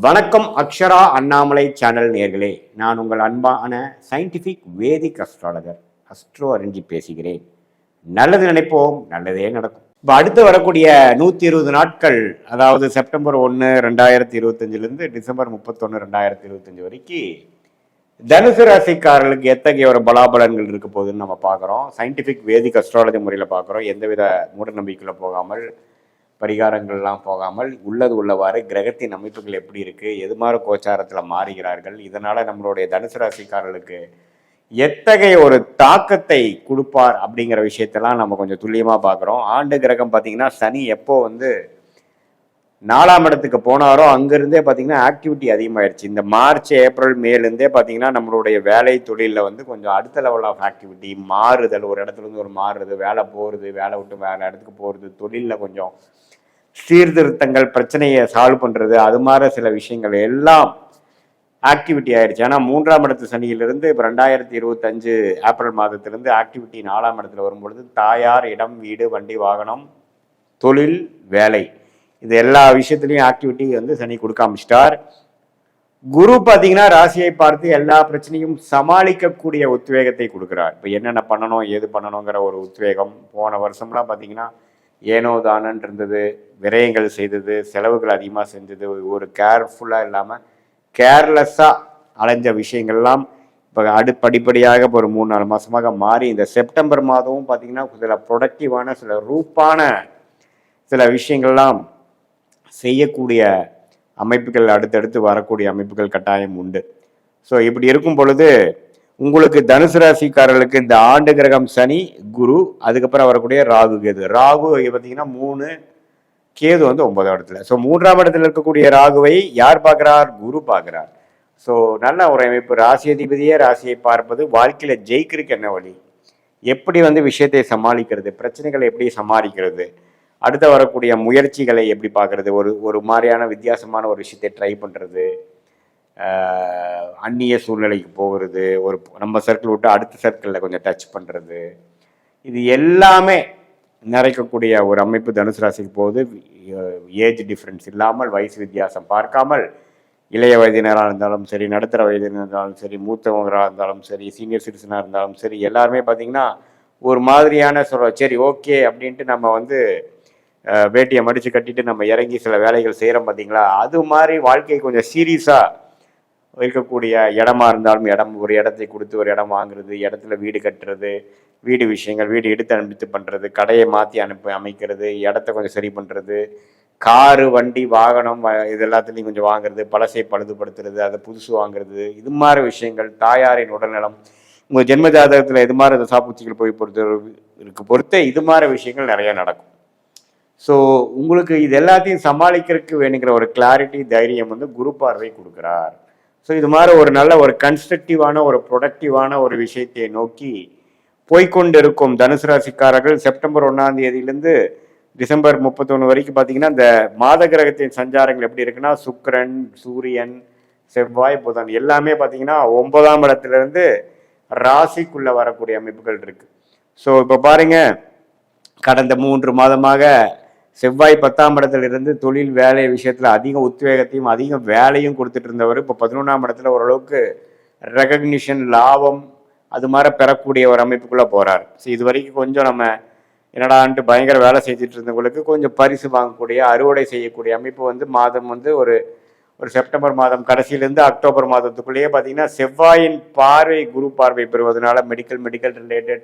வணக்கம் அக்ஷரா அண்ணாமலை சேனல் நேர்களே, நான் உங்கள் அன்பான சயின்டிஃபிக் வேதிக் அஸ்ட்ராலஜர் அஸ்ட்ரோ அறிஞ்சி பேசுகிறேன். நல்லது நினைப்போம், நல்லதே நடக்கும். இப்போ அடுத்து வரக்கூடிய 120 நாட்கள், அதாவது செப்டம்பர் 1 2025 டிசம்பர் 31 2025 வரைக்கும் தனுசு ராசிக்காரர்களுக்கு எத்தகைய ஒரு பலாபலன்கள் இருக்க போகுதுன்னு நம்ம பார்க்குறோம். சயின்டிஃபிக் வேதிக் அஸ்ட்ராலஜி முறையில் பார்க்குறோம். எந்தவித மூட நம்பிக்கையில் போகாமல், பரிகாரங்கள்லாம் போகாமல் உள்ளது உள்ளவாறு கிரகத்தின் அமைப்புகள் எப்படி இருக்குது, எது மாதிரி கோச்சாரத்தில் மாறுகிறார்கள், இதனால் நம்மளுடைய தனுசு ராசிக்காரர்களுக்கு எத்தகைய ஒரு தாக்கத்தை கொடுப்பார் அப்படிங்கிற விஷயத்தெல்லாம் நம்ம கொஞ்சம் துல்லியமாக பார்க்குறோம். ஆண்டு கிரகம் பார்த்திங்கன்னா சனி எப்போ 4ஆம் இடத்துக்கு போனாரோ அங்கேருந்தே பார்த்திங்கன்னா ஆக்டிவிட்டி அதிகமாகிடுச்சு. இந்த மார்ச் ஏப்ரல் மேலேருந்தே பார்த்திங்கன்னா நம்மளுடைய வேலை தொழிலில் கொஞ்சம் அடுத்த லெவல் ஆஃப் ஆக்டிவிட்டி, மாறுதல், ஒரு இடத்துலேருந்து ஒரு மாறுறது, வேலை போகிறது, வேலை விட்டு வேலை இடத்துக்கு போகிறது, தொழிலில் கொஞ்சம் சீர்திருத்தங்கள், பிரச்சனையை சால்வ் பண்ணுறது, அது மாதிரி சில விஷயங்கள் எல்லாம் ஆக்டிவிட்டி ஆயிடுச்சு. ஆனால் 3ஆம் இடத்து சனியிலிருந்து இப்போ 2025 ஏப்ரல் மாதத்திலிருந்து ஆக்டிவிட்டி 4ஆம் இடத்துல வரும்பொழுது தாயார், இடம், வீடு, வண்டி, வாகனம், தொழில், வேலை, இது எல்லா விஷயத்துலையும் ஆக்டிவிட்டி சனி கொடுக்க ஆரம்பிச்சிட்டார். குரு பார்த்தீங்கன்னா ராசியை பார்த்து எல்லா பிரச்சனையும் சமாளிக்கக்கூடிய உத்வேகத்தை கொடுக்குறார். இப்போ என்னென்ன பண்ணணும், ஏது பண்ணணுங்கிற ஒரு உத்வேகம். போன வருஷம்லாம் பார்த்தீங்கன்னா ஏனோ தானன் இருந்தது, விரயங்கள் செய்தது, செலவுகள் அதிகமாக செஞ்சது, ஒரு கேர்ஃபுல்லாக இல்லாமல் கேர்லெஸ்ஸாக அலைஞ்ச விஷயங்கள்லாம் இப்போ படிப்படியாக இப்போ ஒரு 3-4 மாதமாக மாறி இந்த செப்டம்பர் மாதமும் பார்த்திங்கன்னா சில ப்ரொடக்டிவான, சில ரூப்பான சில விஷயங்கள்லாம் செய்யக்கூடிய அமைப்புகள், அடுத்தடுத்து வரக்கூடிய அமைப்புகள் கட்டாயம் உண்டு. ஸோ இப்படி இருக்கும் பொழுது உங்களுக்கு தனுசு ராசிக்காரர்களுக்கு இந்த ஆண்டு கிரகம் சனி, குரு, அதுக்கப்புறம் வரக்கூடிய ராகு, கேது. ராகு பார்த்தீங்கன்னா 3, கேது 9ஆம் இடத்துல. ஸோ 3ஆம் இடத்துல இருக்கக்கூடிய ராகுவை யார் பார்க்குறார்? குரு பார்க்குறார். ஸோ நல்ல ஒரு அமைப்பு. ராசி அதிபதியே ராசியை பார்ப்பது வாழ்க்கையில் ஜெயிக்கிறதுக்கு என்ன வழி, எப்படி விஷயத்தை சமாளிக்கிறது, பிரச்சனைகளை எப்படி சமாளிக்கிறது, அடுத்த வரக்கூடிய முயற்சிகளை எப்படி பார்க்குறது, ஒரு மாதிரியான வித்தியாசமான ஒரு விஷயத்தை ட்ரை பண்ணுறது, அந்நிய சூழ்நிலைக்கு போகிறது, ஒரு நம்ம சர்க்கிள் விட்டு அடுத்த சர்க்கிளில் கொஞ்சம் டச் பண்ணுறது, இது எல்லாமே நிறைக்கக்கூடிய ஒரு அமைப்பு தனுசு ராசிக்கு போகுது. ஏஜ் டிஃப்ரென்ஸ் இல்லாமல், வயசு வித்தியாசம் பார்க்காமல், இளைய வயதினராக இருந்தாலும் சரி, நடுத்தர வயதினராக இருந்தாலும் சரி, மூத்தவங்களாக இருந்தாலும் சரி, சீனியர் சிட்டிசனாக இருந்தாலும் சரி, எல்லாருமே பார்த்திங்கன்னா ஒரு மாதிரியான சரி ஓகே அப்படின்ட்டு நம்ம வேட்டியை மடித்து கட்டிட்டு நம்ம இறங்கி சில வேலைகள் செய்கிறோம் பார்த்தீங்களா, அது மாதிரி வாழ்க்கையை கொஞ்சம் சீரியஸாக இருக்கக்கூடிய இடமா இருந்தாலும் ஒரு இடத்தை கொடுத்து ஒரு இடம் வாங்குறது, இடத்துல வீடு கட்டுறது, வீடு விஷயங்கள், வீடு எடுத்து அனுப்பித்து பண்ணுறது, கடையை மாற்றி அமைக்கிறது, இடத்த கொஞ்சம் சரி பண்ணுறது, காரு, வண்டி, வாகனம், இது எல்லாத்துலேயும் கொஞ்சம் வாங்குறது, பழசை பழுதுபடுத்துறது, அதை புதுசு வாங்குறது, இது மாதிரி விஷயங்கள். தாயாரின் உடல்நலம், உங்கள் ஜென்ம ஜாதகத்தில் இது மாதிரி இந்த சாப்பூச்சிகள் போய் பொறுத்த இது மாதிரி விஷயங்கள் நிறையா நடக்கும். ஸோ உங்களுக்கு இது எல்லாத்தையும் சமாளிக்கிறதுக்கு வேணுங்கிற ஒரு கிளாரிட்டி, தைரியம் குரு பார்வை கொடுக்குறார். ஸோ இது மாதிரி ஒரு நல்ல ஒரு கன்ஸ்ட்ரக்டிவான, ஒரு ப்ரொடக்டிவான ஒரு விஷயத்தை நோக்கி போய்கொண்டிருக்கும் தனுசு ராசிக்காரர்கள் செப்டம்பர் 1ஆம் தேதியிலிருந்து டிசம்பர் 31 வரைக்கும் பார்த்தீங்கன்னா இந்த மாத கிரகத்தின் சஞ்சாரங்கள் எப்படி இருக்குன்னா, சுக்கிரன், சூரியன், செவ்வாய், புதன் எல்லாமே பார்த்தீங்கன்னா 9ஆம் இடத்துலேருந்து ராசிக்குள்ளே வரக்கூடிய அமைப்புகள் இருக்குது. ஸோ இப்போ பாருங்க, கடந்த 3 மாதமாக செவ்வாய் 10ஆம் இடத்துல இருந்து தொழில், வேலை விஷயத்தில் அதிக உத்வேகத்தையும் அதிக வேலையும் கொடுத்துட்டு இருந்தவர் இப்போ 11ஆம் இடத்துல ஓரளவுக்கு ரெகக்னிஷன், லாபம், அது மாதிரி பெறக்கூடிய ஒரு அமைப்புக்குள்ளே போகிறார். ஸோ இது வரைக்கும் கொஞ்சம் நம்ம என்னடான்ட்டு பயங்கர வேலை செஞ்சுட்டு இருந்தவங்களுக்கு கொஞ்சம் பரிசு வாங்கக்கூடிய, அறுவடை செய்யக்கூடிய அமைப்பு மாதம் ஒரு செப்டம்பர் மாதம் கடைசியிலேருந்து அக்டோபர் மாதத்துக்குள்ளேயே பார்த்தீங்கன்னா செவ்வாயின் பார்வை, குரு பார்வை பெறுவதனால medical related,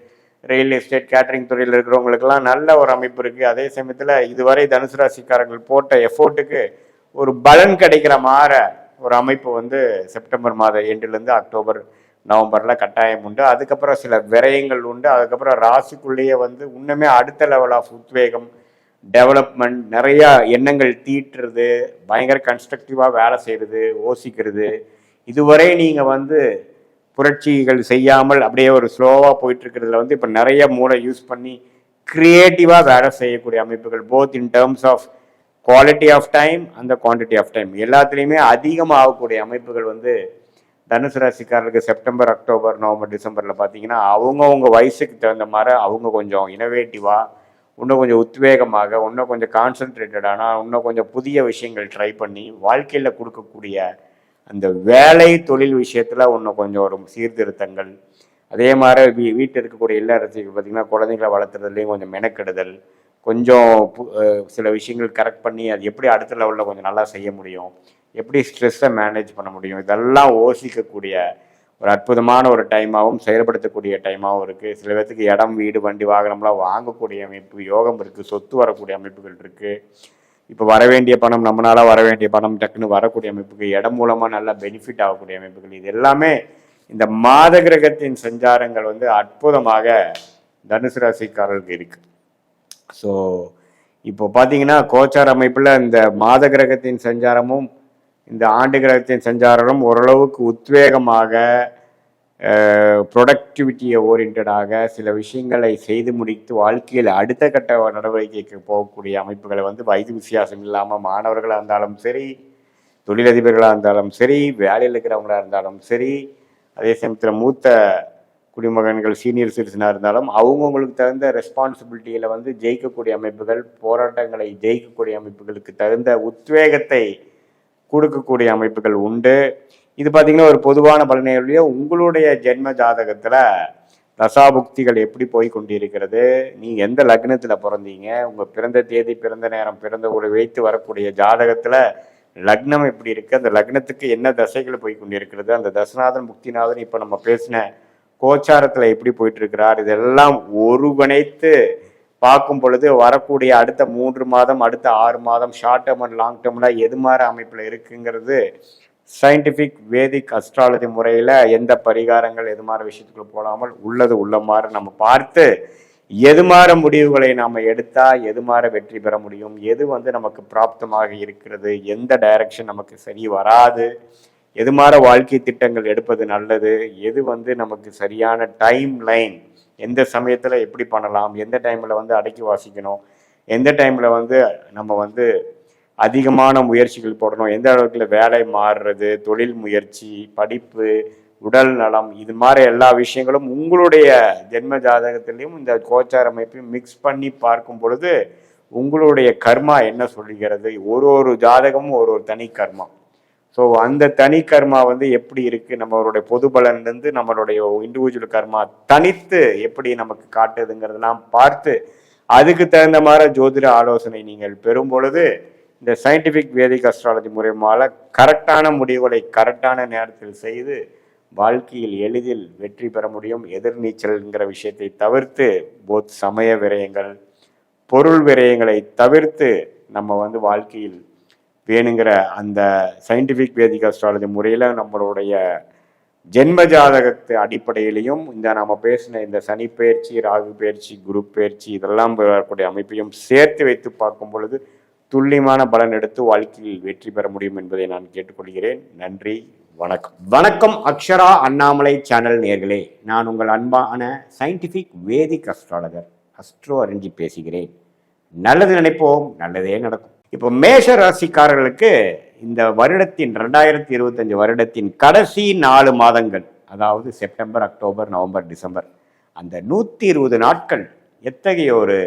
real estate, catering துறையில் இருக்கிறவங்களுக்கெல்லாம் நல்ல ஒரு அமைப்பு இருக்குது. அதே சமயத்தில் இதுவரை தனுசு ராசிக்காரர்கள் போட்ட எஃபோர்ட்டுக்கு ஒரு பலன் கிடைக்கிற மாதிரி ஒரு அமைப்பு செப்டம்பர் மாத எண்டிலேருந்து அக்டோபர், நவம்பரில் கட்டாயம் உண்டு. அதுக்கப்புறம் சில விரயங்கள் உண்டு. அதுக்கப்புறம் ராசிக்குள்ளேயே இன்னுமே அடுத்த லெவல் ஆஃப் உத்வேகம், டெவலப்மெண்ட், நிறையா எண்ணங்கள் தீட்டுறது, பயங்கர கன்ஸ்ட்ரக்டிவாக வேலை செய்கிறது, யோசிக்கிறது, இதுவரை நீங்கள் புரட்சிகள் செய்யாமல் அப்படியே ஒரு ஸ்லோவாக போயிட்டுருக்கிறதுல இப்போ நிறைய மூளை யூஸ் பண்ணி க்ரியேட்டிவாக வேலை செய்யக்கூடிய அமைப்புகள், both in terms of quality of time அந்த குவான்டிட்டி ஆஃப் டைம் எல்லாத்துலேயுமே அதிகமாகக்கூடிய அமைப்புகள் தனுசு ராசிக்காரர்களுக்கு செப்டம்பர், அக்டோபர், நவம்பர், டிசம்பரில் பார்த்தீங்கன்னா அவங்கவுங்க வயசுக்கு தகுந்த மாதிரி அவங்க கொஞ்சம் இனோவேட்டிவாக இன்னும் கொஞ்சம் உத்வேகமாக, இன்னும் கொஞ்சம் கான்சென்ட்ரேட்டடான, இன்னும் கொஞ்சம் புதிய விஷயங்கள் ட்ரை பண்ணி வாழ்க்கையில் கொடுக்கக்கூடிய அந்த வேலை தொழில் விஷயத்தில் இன்னும் கொஞ்சம் ஒரு சீர்திருத்தங்கள். அதே மாதிரி வீட்டில் இருக்கக்கூடிய இல்லறத்துக்கு பார்த்திங்கன்னா குழந்தைங்களை வளர்த்துறதுலேயும் கொஞ்சம் மெனக்கெடுதல், கொஞ்சம் சில விஷயங்கள் கரெக்ட் பண்ணி அது எப்படி அடுத்த லெவலில் கொஞ்சம் நல்லா செய்ய முடியும், எப்படி ஸ்ட்ரெஸ்ஸை மேனேஜ் பண்ண முடியும், இதெல்லாம் யோசிக்கக்கூடிய ஒரு அற்புதமான ஒரு டைமாகவும் செயல்படுத்தக்கூடிய டைமாகவும் இருக்குது. சில பேர்த்துக்கு இடம், வீடு, வண்டி, வாகனம்லாம் வாங்கக்கூடிய அமைப்பு, யோகம் இருக்குது, சொத்து வரக்கூடிய அமைப்புகள் இருக்குது. இப்போ வர வேண்டிய பணம், நம்மளால வர வேண்டிய பணம் டக்குன்னு வரக்கூடிய அமைப்புக்கு, இடம் மூலமாக நல்லா பெனிஃபிட் ஆகக்கூடிய அமைப்புகள், இது எல்லாமே இந்த மாத கிரகத்தின் சஞ்சாரங்கள் வந்து அற்புதமாக தனுசு ராசிக்காரர்களுக்கு இருக்கு. ஸோ இப்போ பார்த்தீங்கன்னா கோச்சார அமைப்பில் இந்த மாத கிரகத்தின் சஞ்சாரமும் இந்த ஆண்டு கிரகத்தின் சஞ்சாரமும் ஓரளவுக்கு உத்வேகமாக, ப்ரொடக்டிவிட்டியை ஓரியன்டாக சில விஷயங்களை செய்து முடித்து வாழ்க்கையில் அடுத்த கட்ட நடவடிக்கைக்கு போகக்கூடிய அமைப்புகளை வந்து வயது வித்தியாசம் இல்லாமல் மாணவர்களாக இருந்தாலும் சரி, தொழிலதிபர்களாக இருந்தாலும் சரி, வேலையில் இருக்கிறவங்களாக இருந்தாலும் சரி, அதே சமயத்தில் மூத்த குடிமகன்கள் சீனியர் சிட்டிசனாக இருந்தாலும் அவங்கவுங்களுக்கு தகுந்த ரெஸ்பான்சிபிலிட்டியில் வந்து ஜெயிக்கக்கூடிய அமைப்புகள், போராட்டங்களை ஜெயிக்கக்கூடிய அமைப்புகளுக்கு தகுந்த உத்வேகத்தை கொடுக்கக்கூடிய அமைப்புகள் உண்டு. இது பார்த்தீங்கன்னா ஒரு பொதுவான பலனையுடைய உங்களுடைய ஜென்ம ஜாதகத்தில் தசாபுக்திகள் எப்படி போய் கொண்டிருக்கிறது, நீங்கள் எந்த லக்னத்தில் பிறந்தீங்க, உங்கள் பிறந்த தேதி, பிறந்த நேரம், பிறந்த ஒரு வைத்து வரக்கூடிய ஜாதகத்தில் லக்னம் எப்படி இருக்குது, அந்த லக்னத்துக்கு என்ன தசைகள் போய் கொண்டிருக்கிறது, அந்த தசநாதன் முக்திநாதன் இப்போ நம்ம பேசின கோச்சாரத்தில் எப்படி போயிட்டு இருக்கிறார், இதெல்லாம் ஒருங்கிணைத்து பார்க்கும் பொழுது வரக்கூடிய அடுத்த 3 மாதம், அடுத்த 6 மாதம், ஷார்ட் டேர்ம் அண்ட் லாங் டேர்மில் எது மாதிரி அமைப்பில் இருக்குங்கிறது சயின்டிஃபிக் வேதிக் அஸ்ட்ராலஜி முறையில் எந்த பரிகாரங்கள் எது மாதிரி விஷயத்துக்குள்ள போடாமல் உள்ளது உள்ள மாதிரி நம்ம பார்த்து எது மாதிரி முடிவுகளை நாம் எடுத்தால் எது மாதிரி வெற்றி பெற முடியும், எது வந்து நமக்கு பிராப்தமாக இருக்கிறது, எந்த டைரக்ஷன் நமக்கு சரி வராது, எது மாதிரி வாழ்க்கை திட்டங்கள் எடுப்பது நல்லது, எது வந்து நமக்கு சரியான டைம் லைன், எந்த சமயத்தில் எப்படி பண்ணலாம், எந்த டைமில் வந்து அடக்கி வாசிக்கணும், எந்த டைமில் வந்து நம்ம வந்து அதிகமான முயற்சிகள் போடணும், எந்த அளவுக்கு வேலை மாறுறது, தொழில் முயற்சி, படிப்பு, உடல் நலம், இது மாதிரி எல்லா விஷயங்களும் உங்களுடைய ஜென்ம ஜாதகத்திலையும் இந்த கோச்சார அமைப்பையும் மிக்ஸ் பண்ணி பார்க்கும் பொழுது உங்களுடைய கர்மா என்ன சொல்லுகிறது, ஒரு ஜாதகமும் ஒரு தனி கர்மா. ஸோ அந்த தனி கர்மா வந்து எப்படி இருக்குது, நம்மளுடைய பொது பலன்லேருந்து நம்மளுடைய இண்டிவிஜுவல் கர்மா தனித்து எப்படி நமக்கு காட்டுதுங்கிறதெல்லாம் பார்த்து அதுக்கு தகுந்த மாதிரி ஜோதிட ஆலோசனை நீங்கள் பெறும் பொழுது இந்த சயின்டிஃபிக் வேதிக் அஸ்ட்ராலஜி மூலமாக கரெக்டான முடிவுகளை கரெக்டான நேரத்தில் செய்து வாழ்க்கையில் எளிதில் வெற்றி பெற முடியும். எதிர்நீச்சல்ங்கிற விஷயத்தை தவிர்த்து சமய விரயங்கள், பொருள் விரயங்களை தவிர்த்து நம்ம வந்து வாழ்க்கையில் வேணுங்கிற அந்த சயின்டிஃபிக் வேதிக் அஸ்ட்ராலஜி முறையில் நம்மளுடைய ஜென்ம ஜாதகத்து அடிப்படையிலையும் இந்த நம்ம பேசின இந்த சனி பயிற்சி, ராகு பயிற்சி, குரு பயிற்சி இதெல்லாம் வரக்கூடிய அமைப்பையும் சேர்த்து வைத்து பார்க்கும் பொழுது துல்லியமான பலன் எடுத்து வாழ்க்கையில் வெற்றி பெற முடியும் என்பதை நான் கேட்டுக்கொள்கிறேன். நன்றி, வணக்கம். வணக்கம் அக்ஷரா அண்ணாமலை சேனல் நேயர்களே, நான் உங்கள் அன்பான சயின்டிஃபிக் வேதிக் அஸ்ட்ராலஜர் அஸ்ட்ரோ அறிஞ்சி பேசுகிறேன். நல்லது நினைப்போம், நல்லதே நடக்கும். இப்போ மேஷ ராசிக்காரர்களுக்கு இந்த வருடத்தின் 2025 வருடத்தின் கடைசி 4 மாதங்கள், அதாவது செப்டம்பர், அக்டோபர், நவம்பர், டிசம்பர், அந்த 120 நாட்கள் எத்தகைய ஒரு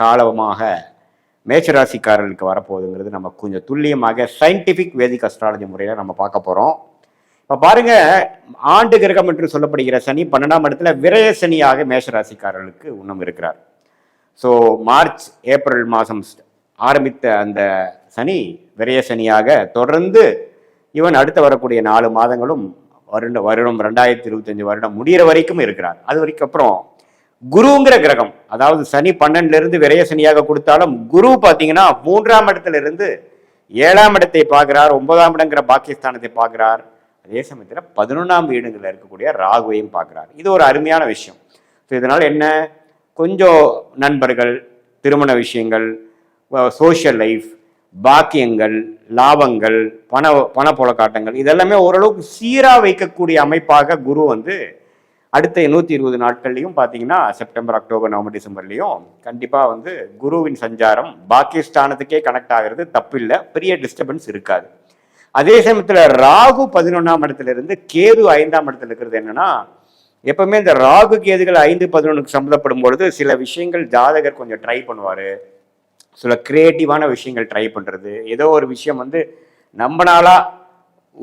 காலமாக மேஷராசிக்காரர்களுக்கு வரப்போகுதுங்கிறது நம்ம கொஞ்சம் துல்லியமாக சயின்டிஃபிக் வேதிக் அஸ்ட்ராலஜி முறையில் நம்ம பார்க்க போகிறோம். இப்போ பாருங்க, ஆண்டு கிரகம் என்று சொல்லப்படுகிற சனி 12ஆம் இடத்துல விரய சனியாக மேஷராசிக்காரர்களுக்கு இன்னும் இருக்கிறார். ஸோ மார்ச், ஏப்ரல் மாதம் ஆரம்பித்த அந்த சனி விரய சனியாக தொடர்ந்து இவன் அடுத்து வரக்கூடிய 4 மாதங்களும் வருடம் 2025 வருடம் முடிகிற வரைக்கும் இருக்கிறார். அது வரைக்கும் அப்புறம் குருங்கிற கிரகம், அதாவது சனி 12லிருந்து விரய சனியாக கொடுத்தாலும் குரு பார்த்தீங்கன்னா 3ஆம் இடத்துல இருந்து 7ஆம் இடத்தை பார்க்கிறார், 9ஆம் இடங்கிற பாக்கியஸ்தானத்தை பார்க்கிறார். அதே சமயத்தில் 11ஆம் வீடுகளில் இருக்கக்கூடிய ராகுவையும் பார்க்கிறார். இது ஒரு அருமையான விஷயம். ஸோ இதனால் என்ன, கொஞ்சம் நண்பர்கள், திருமண விஷயங்கள், சோஷியல் லைஃப், பாக்கியங்கள், லாபங்கள், பணப்புழக்காட்டங்கள் இதெல்லாமே ஓரளவுக்கு சீராக வைக்கக்கூடிய அமைப்பாக குரு வந்து அடுத்த 120 நாட்கள்லையும் பார்த்தீங்கன்னா செப்டம்பர், அக்டோபர், நவம்பர், டிசம்பர்லையும் கண்டிப்பாக வந்து குருவின் சஞ்சாரம் பாக்கியஸ்தானத்துக்கே கனெக்ட் ஆகிறது, தப்பில்லை, பெரிய டிஸ்டர்பன்ஸ் இருக்காது. அதே சமயத்தில் ராகு 11ஆம் இடத்துல இருந்து கேது 5ஆம் இடத்துல இருக்கிறது என்னன்னா எப்பவுமே இந்த ராகு கேதுகள் 5-11 சம்மந்தப்படும் பொழுது சில விஷயங்கள் ஜாதகர் கொஞ்சம் ட்ரை பண்ணுவார். சில கிரியேட்டிவான விஷயங்கள் ட்ரை பண்ணுறது, ஏதோ ஒரு விஷயம் வந்து நம்மளால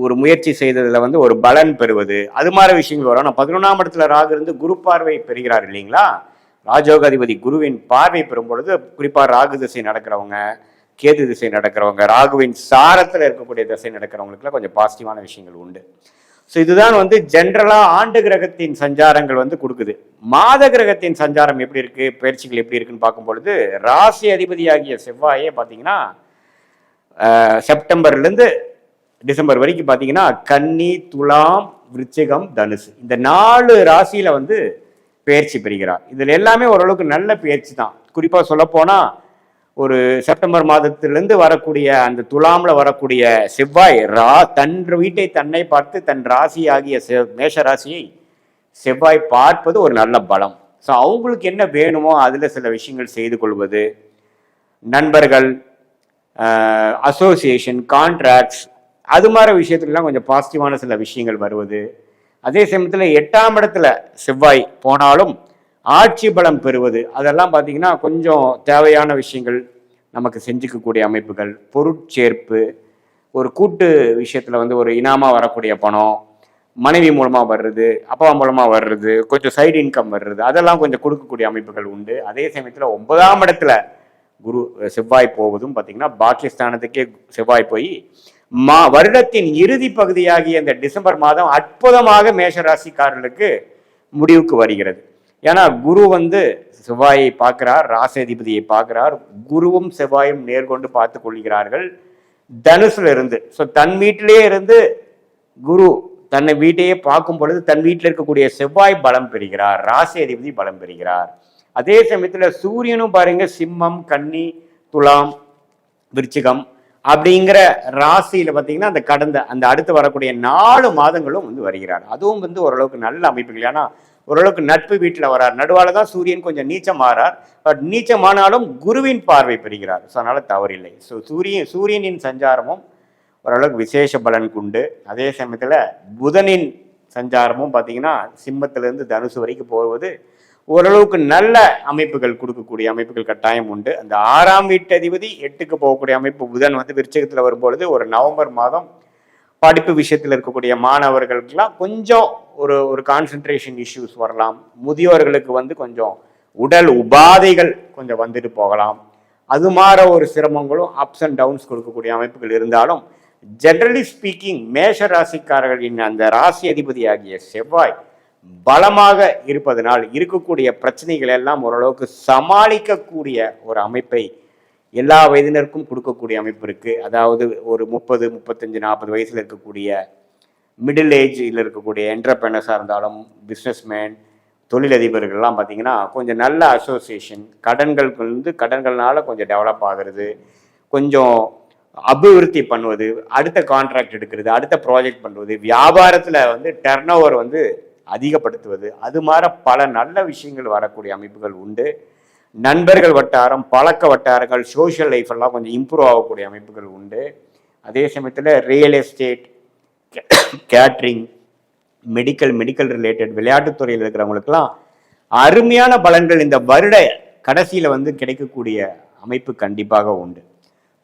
ஒரு முயற்சி செய்ததில் வந்து ஒரு பலன் பெறுவது, அது மாதிரி விஷயங்கள் வரும். ஆனால் 11ஆம் இடத்துல ராகு இருந்து குரு பார்வை பெறுகிறார் இல்லைங்களா? ராஜோகாதிபதி குருவின் பார்வை பெறும் பொழுது குறிப்பாக ராகு திசை நடக்கிறவங்க, கேது திசை நடக்கிறவங்க, ராகுவின் சாரத்தில் இருக்கக்கூடிய திசை நடக்கிறவங்களுக்குலாம் கொஞ்சம் பாசிட்டிவான விஷயங்கள் உண்டு. ஸோ இதுதான் வந்து ஜென்ரலாக ஆண்டு கிரகத்தின் சஞ்சாரங்கள் வந்து கொடுக்குது. மாத கிரகத்தின் சஞ்சாரம் எப்படி இருக்குது, பயிற்சிகள் எப்படி இருக்குன்னு பார்க்கும்பொழுது ராசி அதிபதியாகிய செவ்வாயே பார்த்தீங்கன்னா செப்டம்பர்லேருந்து டிசம்பர் வரைக்கும் பார்த்தீங்கன்னா கன்னி, துலாம், விருச்சிகம், தனுசு இந்த 4 ராசியில் வந்து பயிற்சி பெறுகிறார். இதில் எல்லாமே ஓரளவுக்கு நல்ல பயிற்சி தான். குறிப்பாக சொல்லப்போனால் ஒரு செப்டம்பர் மாதத்திலிருந்து வரக்கூடிய அந்த துலாம்ல வரக்கூடிய செவ்வாய் தன் வீட்டை தன்னை பார்த்து தன் ராசி ஆகிய மேஷ ராசியை செவ்வாய் பார்ப்பது ஒரு நல்ல பலம். ஸோ அவங்களுக்கு என்ன வேணுமோ அதில் சில விஷயங்கள் செய்து கொள்வது, நண்பர்கள், அசோசியேஷன், கான்ட்ராக்ட்ஸ், அது மாதிரி விஷயத்துலலாம் கொஞ்சம் பாசிட்டிவான சில விஷயங்கள் வருவது. அதே சமயத்தில் 8ஆம் இடத்துல செவ்வாய் போனாலும் ஆட்சி பலம் பெறுவது, அதெல்லாம் பார்த்தீங்கன்னா கொஞ்சம் தேவையான விஷயங்கள் நமக்கு செஞ்சுக்கக்கூடிய அமைப்புகள். பொருட்சேர்ப்பு, ஒரு கூட்டு விஷயத்தில் வந்து ஒரு இனாமாக வரக்கூடிய பணம், மனைவி மூலமாக வர்றது, அப்பா மூலமாக வர்றது, கொஞ்சம் சைடு இன்கம் வர்றது, அதெல்லாம் கொஞ்சம் கொடுக்கக்கூடிய அமைப்புகள் உண்டு. அதே சமயத்தில் 9ஆம் இடத்துல குரு செவ்வாய் போவதும் பார்த்தீங்கன்னா பாக்கியஸ்தானத்துக்கே செவ்வாய் போய் வருடத்தின் இறுதி பகுதியாகிய இந்த டிசம்பர் மாதம் அற்புதமாக மேஷராசிக்காரர்களுக்கு முடிவுக்கு வருகிறது. ஏன்னா குரு வந்து செவ்வாயை பார்க்கிறார், ராசிதிபதியை பார்க்கிறார், குருவும் செவ்வாயும் நேர்கொண்டு பார்த்து கொள்கிறார்கள் தனுசுல இருந்து. ஸோ தன் வீட்டிலே இருந்து குரு தன்னை வீட்டையே பார்க்கும் பொழுது தன் வீட்டில் இருக்கக்கூடிய செவ்வாய் பலம் பெறுகிறார், ராசி அதிபதி பலம் பெறுகிறார். அதே சமயத்தில் சூரியனும் பாருங்க சிம்மம், கன்னி, துலாம், விருச்சிகம் அப்படிங்கிற ராசியில பார்த்தீங்கன்னா அந்த அடுத்து வரக்கூடிய 4 மாதங்களும் வந்து வருகிறார். அதுவும் வந்து ஓரளவுக்கு நல்ல அமைப்புகள். ஏன்னா ஓரளவுக்கு நட்பு வீட்டில் வரார். நடுவால தான் சூரியன் கொஞ்சம் நீச்சம் மாறார். பட் நீச்சமானாலும் குருவின் பார்வை பெறுகிறார். ஸோ அதனால தவறில்லை. ஸோ சூரியனின் சஞ்சாரமும் ஓரளவுக்கு விசேஷ பலன் உண்டு. அதே சமயத்தில் புதனின் சஞ்சாரமும் பார்த்தீங்கன்னா சிம்மத்திலிருந்து தனுசு வரைக்கும் போவது ஓரளவுக்கு நல்ல அமைப்புகள் கொடுக்கக்கூடிய அமைப்புகள் கட்டாயம் உண்டு. அந்த 6ஆம் வீட்டு அதிபதி 8க்கு போகக்கூடிய அமைப்பு புதன் வந்து விருச்சிகத்தில் வரும்பொழுது ஒரு நவம்பர் மாதம் படிப்பு விஷயத்தில் இருக்கக்கூடிய மாணவர்களுக்கெல்லாம் கொஞ்சம் ஒரு கான்சென்ட்ரேஷன் இஷ்யூஸ் வரலாம். முதியோர்களுக்கு வந்து கொஞ்சம் உடல் உபாதைகள் கொஞ்சம் வந்துட்டு போகலாம். அது மாதிரி ஒரு சிரமங்களும் அப்ஸ் அண்ட் டவுன்ஸ் கொடுக்கக்கூடிய அமைப்புகள் இருந்தாலும் ஜெனரலி ஸ்பீக்கிங் மேஷ ராசிக்காரர்களின் அந்த ராசி அதிபதி ஆகிய செவ்வாய் பலமாக இருப்பதனால் இருக்கக்கூடிய பிரச்சனைகள் எல்லாம் ஓரளவுக்கு சமாளிக்கக்கூடிய ஒரு அமைப்பை எல்லா வயதினருக்கும் கொடுக்கக்கூடிய அமைப்பு இருக்கு. அதாவது ஒரு 30, 35, 40 வயசுல இருக்கக்கூடிய மிடில் ஏஜில் இருக்கக்கூடிய என்டர்பிரனர்ஸாக இருந்தாலும் பிஸ்னஸ்மேன், தொழிலதிபர்கள்லாம் பார்த்தீங்கன்னா கொஞ்சம் நல்ல அசோசியேஷன், கடன்கள்னால கொஞ்சம் டெவலப் ஆகிறது, கொஞ்சம் அபிவிருத்தி பண்ணுவது, அடுத்த கான்ட்ராக்ட் எடுக்கிறது, அடுத்த ப்ராஜெக்ட் பண்ணுவது, வியாபாரத்தில் வந்து டர்ன் ஓவர் வந்து அதிகப்படுத்துவது, அது மாதிரி பல நல்ல விஷயங்கள் வரக்கூடிய அமைப்புகள் உண்டு. நண்பர்கள் வட்டாரம், பழக்க வட்டாரங்கள், சோஷியல் லைஃப் எல்லாம் கொஞ்சம் இம்ப்ரூவ் ஆகக்கூடிய அமைப்புகள் உண்டு. அதே சமயத்தில் real estate, catering, medical related விளையாட்டுத்துறையில் இருக்கிறவங்களுக்கெல்லாம் அருமையான பலன்கள் இந்த வருட கடைசியில் வந்து கிடைக்கக்கூடிய அமைப்பு கண்டிப்பாக உண்டு.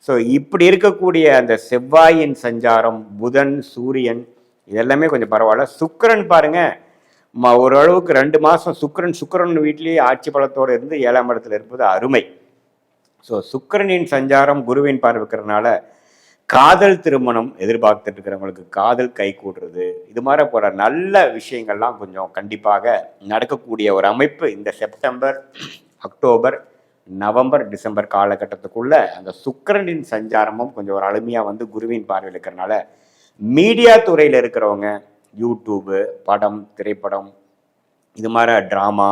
ஸோ இப்படி இருக்கக்கூடிய அந்த செவ்வாயின் சஞ்சாரம், புதன், சூரியன் இதெல்லாமே கொஞ்சம் பரவாயில்ல. சுக்கிரன் பாருங்க ஓரளவுக்கு 2 மாதம் சுக்கிரன் வீட்டிலேயே ஆட்சி பலத்தோடு இருந்து 7ஆம் இடத்துல இருப்பது அருமை. ஸோ சுக்கிரனின் சஞ்சாரம் குருவின் பார்வைக்கிறதுனால காதல் திருமணம் எதிர்பார்த்துட்டு இருக்கிறவங்களுக்கு காதல் கை கூடுறது, இது மாதிரி போகிற நல்ல விஷயங்கள்லாம் கொஞ்சம் கண்டிப்பாக நடக்கக்கூடிய ஒரு அமைப்பு இந்த செப்டம்பர், அக்டோபர், நவம்பர், டிசம்பர் காலகட்டத்துக்குள்ள அந்த சுக்கிரனின் சஞ்சாரமும் கொஞ்சம் ஒரு அருமையாக வந்து குருவின் பார்வையில் இருக்கிறனால மீடியா துறையில் இருக்கிறவங்க யூடியூபு, படம், திரைப்படம், இது மாதிரி ட்ராமா,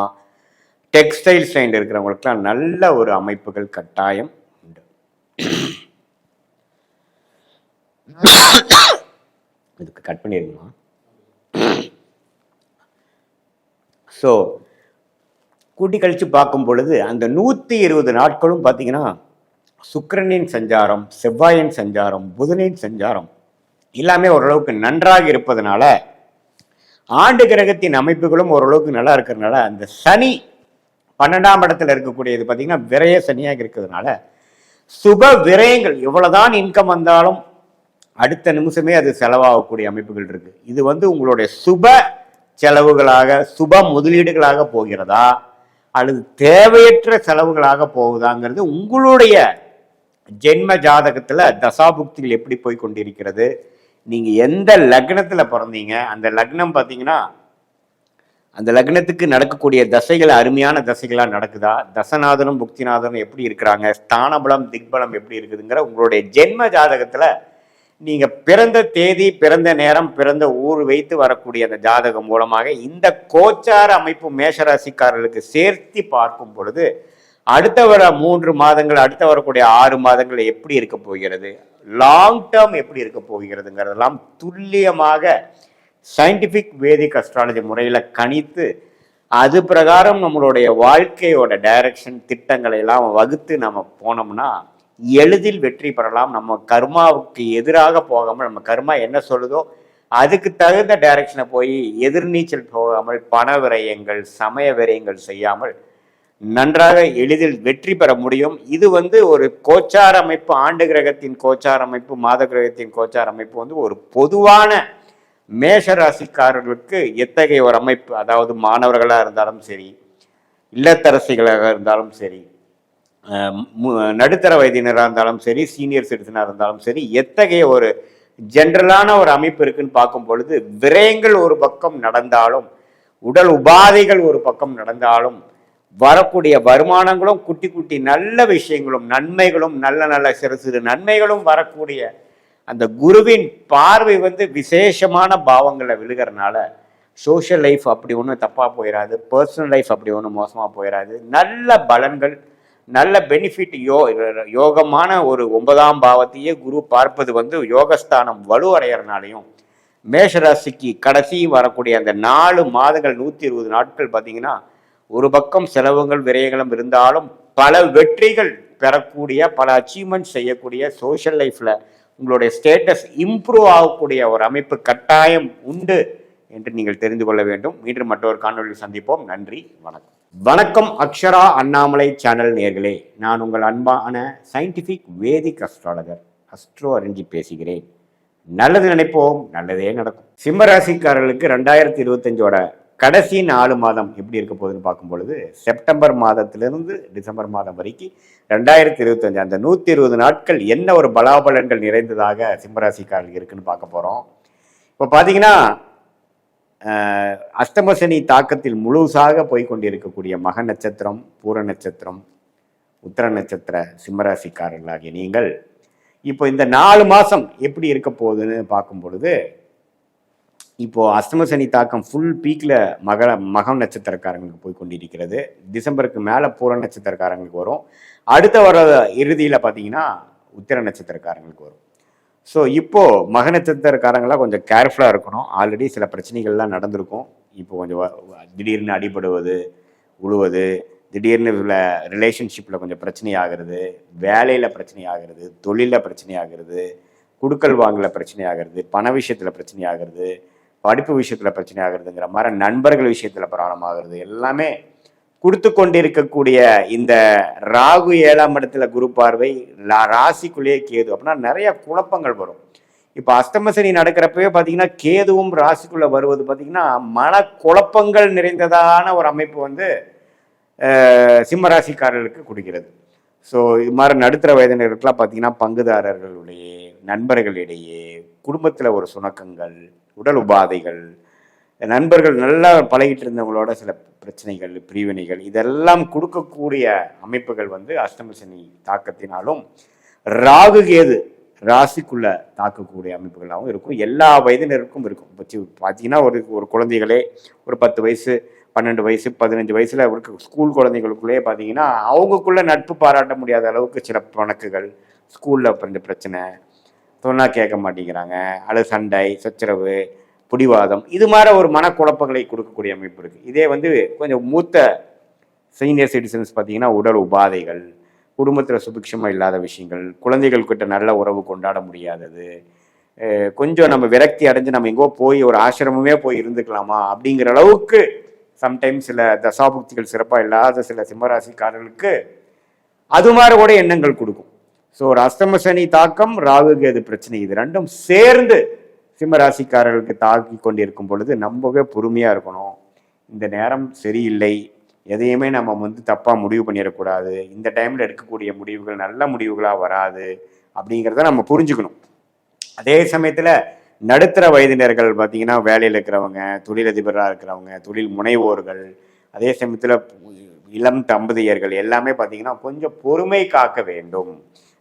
டெக்ஸ்டைல் ஸ்டைல் இருக்கிறவங்களுக்குலாம் நல்ல ஒரு அமைப்புகள் கட்டாயம் உண்டு. இதுக்கு கட் பண்ணிருக்கணும். ஸோ கூட்டி கழிச்சு பார்க்கும் பொழுது அந்த 120 நாட்களும் பார்த்தீங்கன்னா சுக்கிரனின் சஞ்சாரம், செவ்வாயின் சஞ்சாரம், புதனின் சஞ்சாரம் எல்லாமே ஓரளவுக்கு நன்றாக இருப்பதனால ஆண்டு கிரகத்தின் அமைப்புகளும் ஓரளவுக்கு நல்லா இருக்கிறதுனால அந்த சனி 12ஆம் இடத்துல இருக்கக்கூடியது பார்த்தீங்கன்னா விரய சனியாக இருக்கிறதுனால சுப விரயங்கள் எவ்வளவுதான் இன்கம் வந்தாலும் அடுத்த நிமிஷமே அது செலவாகக்கூடிய அமைப்புகள் இருக்கு. இது உங்களுடைய சுப செலவுகளாக சுப முதலீடுகளாக போகிறதா அல்லது தேவையற்ற செலவுகளாக போகுதாங்கிறது உங்களுடைய ஜென்ம ஜாதகத்துல தசாபுக்திகள் எப்படி போய் கொண்டிருக்கிறது, நீங்க எந்த லக்னத்துல பிறந்தீங்க, அந்த லக்னம் பார்த்தீங்கன்னா அந்த லக்னத்துக்கு நடக்கக்கூடிய தசைகள் அருமையான தசைகளா நடக்குதா, தசநாதனும் புக்திநாதனும் எப்படி இருக்கிறாங்க, ஸ்தானபலம் திக்பலம் எப்படி இருக்குதுங்கிற உங்களுடைய ஜென்ம ஜாதகத்துல நீங்க பிறந்த தேதி பிறந்த நேரம் பிறந்த ஊர் வைத்து வரக்கூடிய அந்த ஜாதகம் மூலமாக இந்த கோச்சார அமைப்பு மேஷராசிக்காரர்களுக்கு சேர்த்து பார்க்கும் பொழுது அடுத்த வர 3 மாதங்கள் அடுத்த வரக்கூடிய 6 மாதங்கள் எப்படி இருக்க போகிறது, லாங் டேர்ம் எப்படி இருக்க போகிறதுங்கிறதெல்லாம் துல்லியமாக சயின்டிபிக் வேதிக் அஸ்ட்ராலஜி முறையில் கணித்து அது பிரகாரம் நம்மளுடைய வாழ்க்கையோட டைரக்ஷன் திட்டங்களை எல்லாம் வகுத்து நம்ம போனோம்னா எளிதில் வெற்றி பெறலாம். நம்ம கர்மாவுக்கு எதிராக போகாமல் நம்ம கர்மா என்ன சொல்லுதோ அதுக்கு தகுந்த டைரக்ஷனை போய் எதிர்நீச்சல் போகாமல் பண விரயங்கள் சமய விரயங்கள் செய்யாமல் நன்றாக எளிதில் வெற்றி பெற முடியும். இது ஒரு கோச்சார அமைப்பு, ஆண்டு கிரகத்தின் கோச்சார அமைப்பு, மாத கிரகத்தின் கோச்சார அமைப்பு ஒரு பொதுவான மேஷ ராசிக்காரர்களுக்கு எத்தகைய ஒரு அமைப்பு, அதாவது மாணவர்களாக இருந்தாலும் சரி, இல்லத்தரசிகளாக இருந்தாலும் சரி, நடுத்தர வயதினராக இருந்தாலும் சரி, சீனியர் சிட்டிசனாக இருந்தாலும் சரி, எத்தகைய ஒரு ஜென்ரலான ஒரு அமைப்பு இருக்குன்னு பார்க்கும் பொழுது விரயங்கள் ஒரு பக்கம் நடந்தாலும் உடல் உபாதைகள் ஒரு பக்கம் நடந்தாலும் வரக்கூடிய வருமானங்களும் குட்டி குட்டி நல்ல விஷயங்களும் நன்மைகளும் நல்ல நல்ல சிறு சிறு நன்மைகளும் வரக்கூடிய அந்த குருவின் பார்வை விசேஷமான பாவங்களை விழுகிறதுனால சோஷியல் லைஃப் அப்படி ஒன்றும் தப்பாக போயிடாது, பர்சனல் லைஃப் அப்படி ஒன்றும் மோசமாக போயிடாது. நல்ல பலன்கள் நல்ல பெனிஃபிட் யோகமான ஒரு 9ஆம் பாவத்தையே குரு பார்ப்பது யோகஸ்தானம் வலுவடைகிறனாலையும் மேஷராசிக்கு கடைசி வரக்கூடிய அந்த 4 மாதங்கள் 120 நாட்கள் பார்த்தீங்கன்னா ஒரு பக்கம் செலவுகள் விரயங்களும் இருந்தாலும் பல வெற்றிகள் பெறக்கூடிய பல அச்சீவ்மெண்ட் செய்யக்கூடிய சோஷியல் லைஃப்ல உங்களுடைய ஸ்டேட்டஸ் இம்ப்ரூவ் ஆகக்கூடிய ஒரு அமைப்பு கட்டாயம் உண்டு என்று நீங்கள் தெரிந்து கொள்ள வேண்டும். மீண்டும் மற்றொரு காணொலியில் சந்திப்போம். நன்றி, வணக்கம். வணக்கம் அக்ஷரா அண்ணாமலை சேனல் நேயர்களே, நான் உங்கள் அன்பான சயின்டிஃபிக் வேதிக் அஸ்ட்ராலஜர் அஸ்ட்ரோ அறிஞ்சி பேசுகிறேன். நல்லது நினைப்போம், நல்லதே நடக்கும். சிம்மராசிக்காரர்களுக்கு 2025ஓட கடைசி 4 மாதம் எப்படி இருக்க போகுதுன்னு பார்க்கும் பொழுது செப்டம்பர் மாதத்திலிருந்து டிசம்பர் மாதம் வரைக்கும் 2025 அந்த 120 நாட்கள் என்ன ஒரு பலாபலன்கள் நிறைந்ததாக சிம்மராசிக்காரர்களுக்கு இருக்குன்னு பார்க்க போகிறோம். இப்போ பார்த்தீங்கன்னா அஷ்டமசனி தாக்கத்தில் முழுசாக போய்கொண்டிருக்கக்கூடிய மக நட்சத்திரம், பூர நட்சத்திரம், உத்தர நட்சத்திர சிம்மராசிக்காரர்களாகிய நீங்கள் இப்போ இந்த 4 மாதம் எப்படி இருக்க போகுதுன்னு பார்க்கும் பொழுது இப்போ அஷ்டமசனி தாக்கம் ஃபுல் பீக்கில் மகம் நட்சத்திரக்காரங்களுக்கு போய் கொண்டிருக்கிறது. டிசம்பருக்கு மேலே பூர நட்சத்திரக்காரங்களுக்கு வரும். அடுத்த வர இறுதியில் பார்த்தீங்கன்னா உத்திர நட்சத்திரக்காரங்களுக்கு வரும். ஸோ இப்போது மக நட்சத்திரக்காரங்களாம் கொஞ்சம் கேர்ஃபுல்லாக இருக்கணும். ஆல்ரெடி சில பிரச்சனைகள்லாம் நடந்திருக்கும். இப்போ கொஞ்சம் திடீர்னு அடிபடுவது, உழுவது, திடீர்னு ரிலேஷன்ஷிப்பில் கொஞ்சம் பிரச்சனை ஆகிறது, வேலையில் பிரச்சனை ஆகிறது, தொழிலில் பிரச்சனை ஆகிறது, குடுக்கல் வாங்கல பிரச்சனை ஆகிறது, பண விஷயத்தில் பிரச்சனை ஆகிறது, படிப்பு விஷயத்தில் பிரச்சனை ஆகுறதுங்கிற மாதிரி நண்பர்கள் விஷயத்தில் ப்ராப்ளம் ஆகுறது எல்லாமே கொடுத்து கொண்டிருக்கக்கூடிய இந்த ராகு 7ஆம் இடத்துல குரு பார்வை, ராசிக்குள்ளேயே கேது, அப்படின்னா நிறைய குழப்பங்கள் வரும். இப்போ அஷ்டமசனி நடக்கிறப்பவே பார்த்தீங்கன்னா கேதுவும் ராசிக்குள்ளே வருவது பார்த்தீங்கன்னா மன குழப்பங்கள் நிறைந்ததான ஒரு அமைப்பு சிம்மராசிக்காரர்களுக்கு கொடுக்கிறது. ஸோ இது மாதிரி நடுத்தர வயதினருக்கெல்லாம் பார்த்தீங்கன்னா பங்குதாரர்களுடைய நண்பர்களிடையே குடும்பத்தில் ஒரு சுணக்கங்கள், உடல் உபாதைகள், நண்பர்கள் நல்லா பழகிட்டு இருந்தவங்களோட சில பிரச்சனைகள், பிரிவினைகள் இதெல்லாம் கொடுக்கக்கூடிய அமைப்புகள் அஷ்டமசனி தாக்கத்தினாலும் ராகு கேது ராசிக்குள்ள தாக்கக்கூடிய அமைப்புகளாகவும் இருக்கும். எல்லா வயதினருக்கும் இருக்கும். இப்போ பார்த்தீங்கன்னா ஒரு குழந்தைகளே ஒரு 10 வயசு 12 வயசு 15 வயசுல இருக்க ஸ்கூல் குழந்தைகளுக்குள்ளேயே பார்த்தீங்கன்னா அவங்களுக்குள்ள நட்பு பாராட்ட முடியாத அளவுக்கு சில வழக்குகள், ஸ்கூலில் இந்த பிரச்சனை, சொன்னால் கேட்க மாட்டேங்கிறாங்க, அல்லது சண்டை சச்சரவு, பிடிவாதம், இது மாதிரி ஒரு மனக்குழப்பங்களை கொடுக்கக்கூடிய அமைப்பு இருக்குது. இதே கொஞ்சம் மூத்த சீனியர் சிட்டிசன்ஸ் பார்த்தீங்கன்னா உடல் உபாதைகள், குடும்பத்தில் சுபிக்ஷமாக இல்லாத விஷயங்கள், குழந்தைகள்கிட்ட நல்ல உறவு கொண்டாட முடியாதது, கொஞ்சம் நம்ம விரக்தி அடைஞ்சு நம்ம எங்கோ போய் ஒரு ஆசிரமமே போய் இருந்துக்கலாமா அப்படிங்கிற அளவுக்கு சம்டைம்ஸ் சில தசாபுக்திகள் சிறப்பாக இல்லாத சில சிம்மராசிக்காரர்களுக்கு அது மாதிரி கூட எண்ணங்கள் கொடுக்கும். ஸோ ஒரு அஷ்டம சனி தாக்கம், ராகு கேது பிரச்சனை, இது ரெண்டும் சேர்ந்து சிம்மராசிக்காரர்களுக்கு தாக்கி கொண்டிருக்கும் பொழுது ரொம்பவே பொறுமையாக இருக்கணும். இந்த நேரம் சரியில்லை, எதையுமே நம்ம வந்து தப்பாக முடிவு பண்ணிடக்கூடாது, இந்த டைமில் எடுக்கக்கூடிய முடிவுகள் நல்ல முடிவுகளாக வராது அப்படிங்கிறத நம்ம புரிஞ்சுக்கணும். அதே சமயத்தில் நடுத்தர வயதினர்கள் பார்த்தீங்கன்னா வேலையில் இருக்கிறவங்க, தொழிலதிபராக இருக்கிறவங்க, தொழில் முனைவோர்கள், அதே சமயத்தில் இளம் தம்பதியர்கள் எல்லாமே பார்த்தீங்கன்னா கொஞ்சம் பொறுமை காக்க வேண்டும்.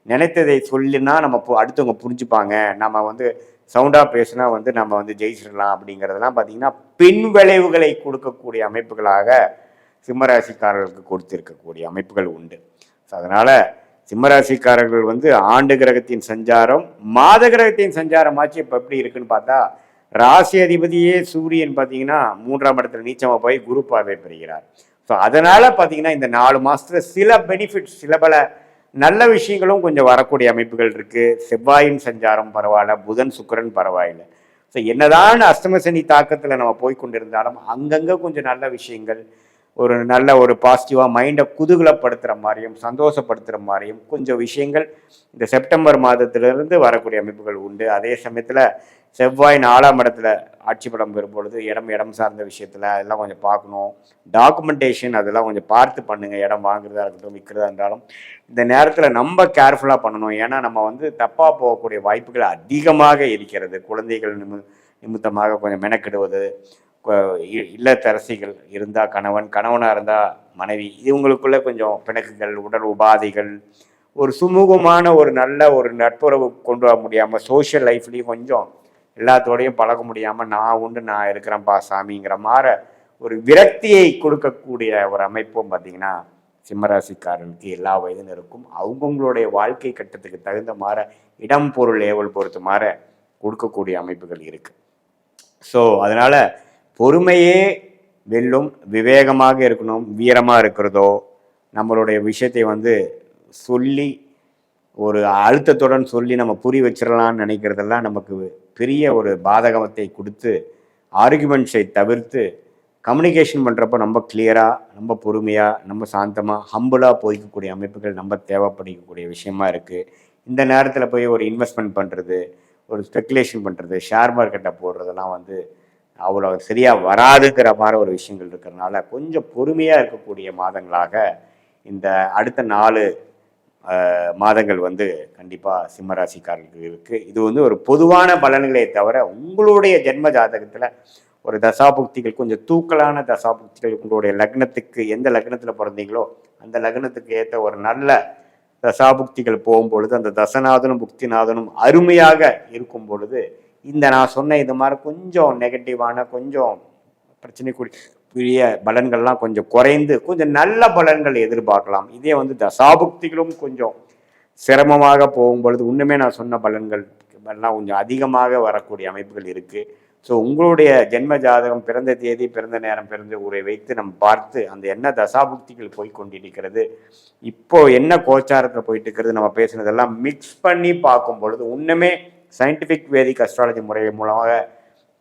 நினைத்ததை சொல்லினா நம்ம அடுத்தவங்க புரிஞ்சுப்பாங்க, நம்ம வந்து சவுண்டாக பேசுனா வந்து நம்ம வந்து ஜெயிச்சிடலாம் அப்படிங்கிறதெல்லாம் பார்த்தீங்கன்னா பின் விளைவுகளை கொடுக்கக்கூடிய அமைப்புகளாக சிம்மராசிக்காரர்களுக்கு கொடுத்திருக்கக்கூடிய அமைப்புகள் உண்டு. ஸோ அதனால் சிம்மராசிக்காரர்கள் வந்து ஆண்டு கிரகத்தின் சஞ்சாரம், மாத கிரகத்தின் சஞ்சாரமாச்சு இப்போ எப்படி இருக்குன்னு பார்த்தா, ராசி அதிபதியே சூரியன் பார்த்தீங்கன்னா 3ஆம் இடத்துல நீச்சமாக போய் குரு பார்வை பெறுகிறார். ஸோ அதனால் பார்த்தீங்கன்னா இந்த 4 மாதத்துல சில பெனிஃபிட்ஸ், சில பல நல்ல விஷயங்களும் கொஞ்சம் வரக்கூடிய அமைப்புகள் இருக்குது. செவ்வாயின் சஞ்சாரம் பரவாயில்ல, புதன் சுக்கிரன் பரவாயில்லை. ஸோ என்னதான் அஷ்டம சனி தாக்கத்தில் நம்ம போய் கொண்டிருந்தாலும் அங்கங்கே கொஞ்சம் நல்ல விஷயங்கள், ஒரு நல்ல ஒரு பாசிட்டிவாக மைண்டை குதூகலப்படுத்துகிற மாதிரியும் சந்தோஷப்படுத்துகிற மாதிரியும் கொஞ்சம் விஷயங்கள் இந்த செப்டம்பர் மாதத்திலிருந்து வரக்கூடிய அமைப்புகள் உண்டு. அதே சமயத்தில் செவ்வாய் 4ஆம் இடத்துல ஆட்சி பலம் பெறும்பொழுது இடம் சார்ந்த விஷயத்தில் அதெல்லாம் கொஞ்சம் பார்க்கணும். டாக்குமெண்டேஷன் அதெல்லாம் கொஞ்சம் பார்த்து பண்ணுங்கள். இடம் வாங்குறதா இருக்கட்டும், விற்கிறதா இருந்தாலும் இந்த நேரத்தில் நம்ம கேர்ஃபுல்லாக பண்ணணும். ஏன்னா நம்ம வந்து தப்பாக போகக்கூடிய வாய்ப்புகள் அதிகமாக இருக்கிறது. குழந்தைகள் நிமித்தமாக கொஞ்சம் மெனக்கிடுவது, இல்லத்தரசிகள் இருந்தால் கணவனாக இருந்தால் மனைவி, இவங்களுக்குள்ள கொஞ்சம் பிணக்குகள், உடல் உபாதைகள், ஒரு சுமூகமான ஒரு நல்ல ஒரு நட்புறவு கொண்டு வர முடியாமல், சோஷியல் லைஃப்லேயும் கொஞ்சம் எல்லாத்தோடையும் பழக முடியாமல் நான் உண்டு நான் இருக்கிறேன்ப்பா சாமிங்கிற மாதிரி ஒரு விரக்தியை கொடுக்கக்கூடிய ஒரு அமைப்பும் பார்த்திங்கன்னா சிம்மராசிக்காரனுக்கு எல்லா வயதினருக்கும் அவங்கவுங்களுடைய வாழ்க்கை கட்டத்துக்கு தகுந்த மாதிரி இடம் பொருள் ஏவல் பொறுத்த மாதிரி கொடுக்கக்கூடிய அமைப்புகள் இருக்குது. ஸோ அதனால் பொறுமையே வெல்லும். விவேகமாக இருக்கணும். வீரமாக இருக்கிறதோ, நம்மளுடைய விஷயத்தை வந்து சொல்லி ஒரு அழுத்தத்துடன் சொல்லி நம்ம புரிய வச்சிடலான்னு நினைக்கிறதெல்லாம் நமக்கு பெரிய ஒரு பாதகத்தை கொடுத்து, ஆர்குமெண்ட்ஸை தவிர்த்து கம்யூனிகேஷன் பண்ணுறப்ப நம்ம கிளியராக, நம்ம பொறுமையாக, நம்ம சாந்தமாக, ஹம்பிளாக போய்க்கக்கூடிய அமைப்புகள் நம்ம தேவைப்படக்கூடிய விஷயமா இருக்குது. இந்த நேரத்தில் போய் ஒரு இன்வெஸ்ட்மெண்ட் பண்ணுறது, ஒரு ஸ்பெக்குலேஷன் பண்ணுறது, ஷேர் மார்க்கெட்டை போடுறதெல்லாம் வந்து அவ்வளோ சரியாக வராதுங்கிற மாதிரி ஒரு விஷயங்கள் இருக்கிறதுனால கொஞ்சம் பொறுமையாக இருக்கக்கூடிய மாதங்களாக இந்த அடுத்த 4 மாதங்கள் வந்து கண்டிப்பாக சிம்மராசிக்காரர்களுக்கு இருக்குது. இது வந்து ஒரு பொதுவான பலன்களே தவிர உங்களுடைய ஜென்ம ஜாதகத்தில் ஒரு தசாபுக்திகள், கொஞ்சம் தூக்கலான தசாபுக்திகள், உங்களுடைய லக்னத்துக்கு எந்த லக்னத்தில் பிறந்தீங்களோ அந்த லக்னத்துக்கு ஏற்ற ஒரு நல்ல தசாபுக்திகள் போகும்பொழுது அந்த தசநாதனும் புக்திநாதனும் அருமையாக இருக்கும் பொழுது இந்த நான் சொன்ன இது மாதிரி கொஞ்சம் நெகட்டிவான, கொஞ்சம் பிரச்சனைக்குரிய பலன்கள்லாம் கொஞ்சம் குறைந்து கொஞ்சம் நல்ல பலன்கள் எதிர்பார்க்கலாம். இதே வந்து தசாபுக்திகளும் கொஞ்சம் சிரமமாக போகும்பொழுது இன்னுமே நான் சொன்ன பலன்கள் எல்லாம் கொஞ்சம் அதிகமாக வரக்கூடிய அமைப்புகள் இருக்குது. ஸோ உங்களுடைய ஜென்ம ஜாதகம், பிறந்த தேதி, பிறந்த நேரம், பிறந்த ஊரை வைத்து நம்ம பார்த்து அந்த என்ன தசாபுக்திகள் போய் கொண்டிருக்கிறது, இப்போ என்ன கோச்சாரத்தில் போயிட்டு இருக்கிறது, நம்ம பேசுனதெல்லாம் மிக்ஸ் பண்ணி பார்க்கும் பொழுது இன்னுமே சயின்டிஃபிக் வேதிக் அஸ்ட்ராலஜி முறை மூலமாக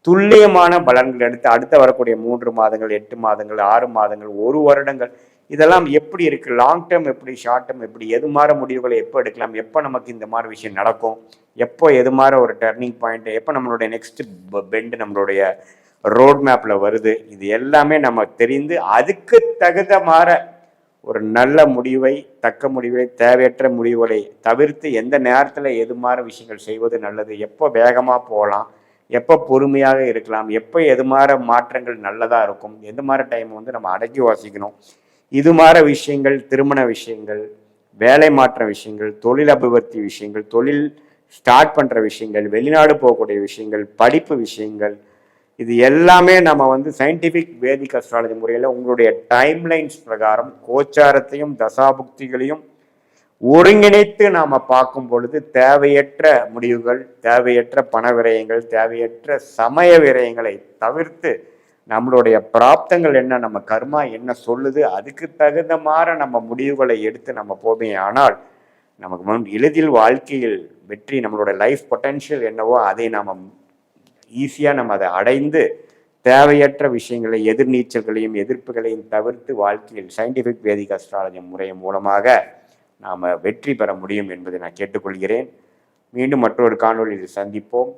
துல்லியமான பலன்கள் எடுத்து அடுத்த வரக்கூடிய 3 மாதங்கள், 8 மாதங்கள், 6 மாதங்கள், 1 வருடங்கள் இதெல்லாம் எப்படி இருக்குது, லாங் டேர்ம் எப்படி, ஷார்ட் டேர்ம் எப்படி, எது மாதிரி முடிவுகளை எப்போ எடுக்கலாம், எப்போ நமக்கு இந்த மாதிரி விஷயம் நடக்கும், எப்போ எது மாதிரி ஒரு டர்னிங் பாயிண்ட், எப்போ நம்மளுடைய நெக்ஸ்ட் பெண்டு நம்மளுடைய ரோட் மேப்பில் வருது, இது எல்லாமே நம்ம தெரிந்து அதுக்கு தகுந்த மாதிரி ஒரு நல்ல முடிவை, தக்க முடிவை, தேவையற்ற முடிவுகளை தவிர்த்து எந்த நேரத்தில் எது மாதிரி விஷயங்கள் செய்வது நல்லது, எப்போ வேகமாக போகலாம், எப்போ பொறுமையாக இருக்கலாம், எப்போ எது மாதிரி மாற்றங்கள் நல்லதாக இருக்கும், எது மாதிரி டைம் வந்து நம்ம அடக்கி வாசிக்கணும், இது மாதிரி விஷயங்கள், திருமண விஷயங்கள், வேலை மாற்ற விஷயங்கள், தொழில் அபிவிருத்தி விஷயங்கள், தொழில் ஸ்டார்ட் பண்ணுற விஷயங்கள், வெளிநாடு போகக்கூடிய விஷயங்கள், படிப்பு விஷயங்கள், இது எல்லாமே நம்ம வந்து சயின்டிஃபிக் வேதிக் அஸ்ட்ராலஜி முறையில் உங்களுடைய டைம்லைன்ஸ் பிரகாரம் கோச்சாரத்தையும் தசாபுக்திகளையும் ஒருங்கிணைத்து நாம் பார்க்கும் பொழுது தேவையற்ற முடிவுகள், தேவையற்ற பண விரயங்கள், தேவையற்ற சமய விரயங்களை தவிர்த்து நம்மளுடைய பிராப்தங்கள் என்ன, நம்ம கர்மா என்ன சொல்லுது, அதுக்கு தகுந்த மாதிரி நம்ம முடிவுகளை எடுத்து நம்ம போமே ஆனால் நமக்கு எளிதில் வாழ்க்கையில் வெற்றி, நம்மளோட லைஃப் பொட்டென்ஷியல் என்னவோ அதை நாம் ஈஸியாக நம்ம அதை அடைந்து தேவையற்ற விஷயங்களை, எதிர்நீச்சல்களையும் எதிர்ப்புகளையும் தவிர்த்து வாழ்க்கையில் சயின்டிஃபிக் வேதிக் அஸ்ட்ராலஜி முறை மூலமாக நாம் வெற்றி பெற முடியும் என்பதை நான் கேட்டுக்கொள்கிறேன். மீண்டும் மற்றொரு காணொலியில் சந்திப்போம்.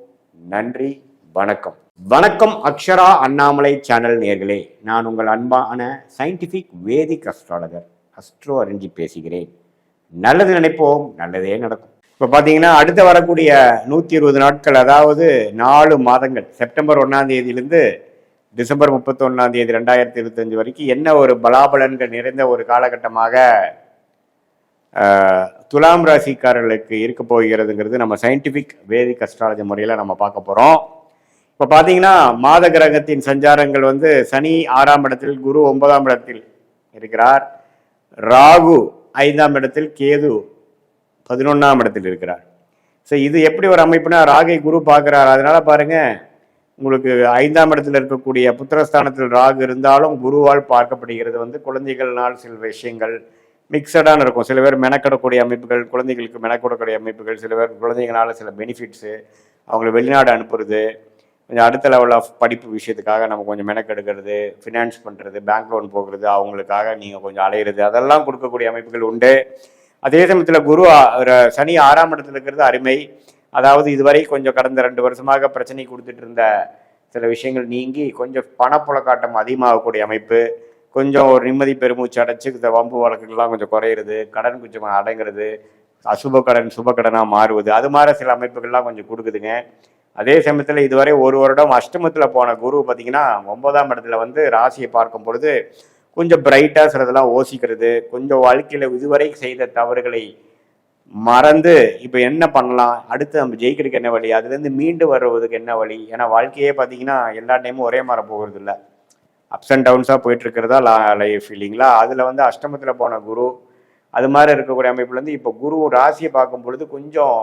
நன்றி, வணக்கம். வணக்கம் அக்ஷரா அண்ணாமலை சேனல் நேயர்களே, நான் உங்கள் அன்பான சயின்டிஃபிக் வேதிக் அஸ்ட்ராலஜர் அஸ்ட்ரோ அரிஞ்சி பேசுகிறேன். நல்லது நினைப்போம், நல்லதே நடக்கும். இப்போ பார்த்தீங்கன்னா அடுத்து வரக்கூடிய 120 நாட்கள், அதாவது 4 மாதங்கள், செப்டம்பர் 1ஆம் தேதியிலிருந்து டிசம்பர் 31ஆம் தேதி 2025 வரைக்கும் என்ன ஒரு பலாபலன்கள் நிறைந்த ஒரு காலகட்டமாக துலாம் ராசிக்காரர்களுக்கு இருக்க போகிறதுங்கிறது நம்ம சயின்டிஃபிக் வேதிக் அஸ்ட்ராலஜி முறையில் நம்ம பார்க்க போகிறோம். இப்போ பார்த்தீங்கன்னா மாத கிரகத்தின் சஞ்சாரங்கள் சனி 6ஆம் இடத்தில், குரு 9ஆம் இடத்தில் இருக்கிறார், ராகு 5ஆம் இடத்தில், கேது 11ஆம் இடத்தில் இருக்கிறார். ஸோ இது எப்படி ஒரு அமைப்புனா, ராகை குரு பார்க்குறார். அதனால பாருங்க, உங்களுக்கு 5ஆம் இடத்தில் இருக்கக்கூடிய புத்திரஸ்தானத்தில் ராகு இருந்தாலும் குருவால் பார்க்கப்படுகிறது. குழந்தைகள்னால் சில விஷயங்கள் மிக்சடான இருக்கும். சில பேர் மெனக்கிடக்கூடிய அமைப்புகள், குழந்தைகளுக்கு மெனக்கிடக்கூடிய அமைப்புகள், சில பேர் குழந்தைங்களால சில பெனிஃபிட்ஸு, அவங்களை வெளிநாடு அனுப்புறது, கொஞ்சம் அடுத்த லெவல் ஆஃப் படிப்பு விஷயத்துக்காக நம்ம கொஞ்சம் மெனக்கெடுக்கிறது, ஃபினான்ஸ் பண்ணுறது, பேங்க் லோன் போகிறது, அவங்களுக்காக நீங்கள் கொஞ்சம் அலையிறது, அதெல்லாம் கொடுக்கக்கூடிய அமைப்புகள் உண்டு. அதே சமயத்தில் குரு சனி 6ஆம் இடத்துல இருக்கிறது அருமை. அதாவது இதுவரை கொஞ்சம் கடந்த 2 வருஷமாக பிரச்சனை கொடுத்துட்டு இருந்த சில விஷயங்கள் நீங்கி கொஞ்சம் பணப்புழக்காட்டம் அதிகமாகக்கூடிய அமைப்பு, கொஞ்சம் ஒரு நிம்மதி பெருமூச்சு அடைச்சி இந்த வம்பு வழக்குகள்லாம் கொஞ்சம் குறையிறது, கடன் கொஞ்சம் அடங்கிறது, அசுப கடன் சுப கடனாக மாறுவது, அது மாதிரி சில அமைப்புகள்லாம் கொஞ்சம் கொடுக்குதுங்க. அதே சமயத்தில் இதுவரை 1 வருடம் அஷ்டமத்தில் போன குரு பார்த்தீங்கன்னா 9ஆம் இடத்துல ராசியை பார்க்கும் பொழுது கொஞ்சம் பிரைட்டாக சிலதெல்லாம் யோசிக்கிறது, கொஞ்சம் வாழ்க்கையில் இதுவரை செய்த தவறுகளை மறந்து இப்போ என்ன பண்ணலாம், அடுத்து நம்ம ஜெயிக்கிறதுக்கு என்ன வழி, அதுலேருந்து மீண்டு வருவதுக்கு என்ன வழி. ஏன்னா வாழ்க்கையே பார்த்தீங்கன்னா எல்லா டைமும் ஒரே மாதிரி போகிறது இல்லை, அப்ஸ் அண்ட் டவுன்ஸாக போயிட்டுருக்கிறதா லைஃப் இல்லைங்களா. அதில் அஷ்டமத்தில் போன குரு அது மாதிரி இருக்கக்கூடிய அமைப்புலேருந்து இப்போ குரு ராசியை பார்க்கும் பொழுது கொஞ்சம்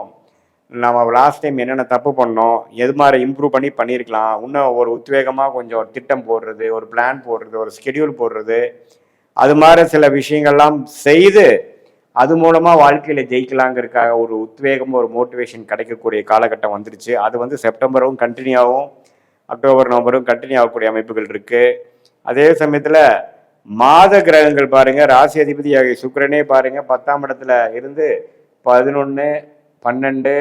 நம்ம லாஸ்ட் டைம் என்னென்ன தப்பு பண்ணோம், எது மாதிரி இம்ப்ரூவ் பண்ணியிருக்கலாம், இன்னும் ஒரு உத்வேகமாக கொஞ்சம் திட்டம் போடுறது, ஒரு பிளான் போடுறது, ஒரு ஸ்கெடியூல் போடுறது, அது மாதிரி சில விஷயங்கள்லாம் செய்து அது மூலமாக வாழ்க்கையில் ஜெயிக்கலாங்கிறதுக்காக ஒரு உத்வேகம், ஒரு மோட்டிவேஷன் கிடைக்கக்கூடிய காலகட்டம் வந்துருச்சு. அது செப்டம்பரும் கண்டினியூ ஆகும், அக்டோபர் நவம்பரும் கண்டினியூ ஆகக்கூடிய அமைப்புகள் இருக்குது. அதே சமயத்தில் மாத கிரகங்கள் பாருங்கள், ராசி அதிபதி சுக்கிரனே பாருங்கள் 10ஆம் இடத்துல இருந்து 11, 12,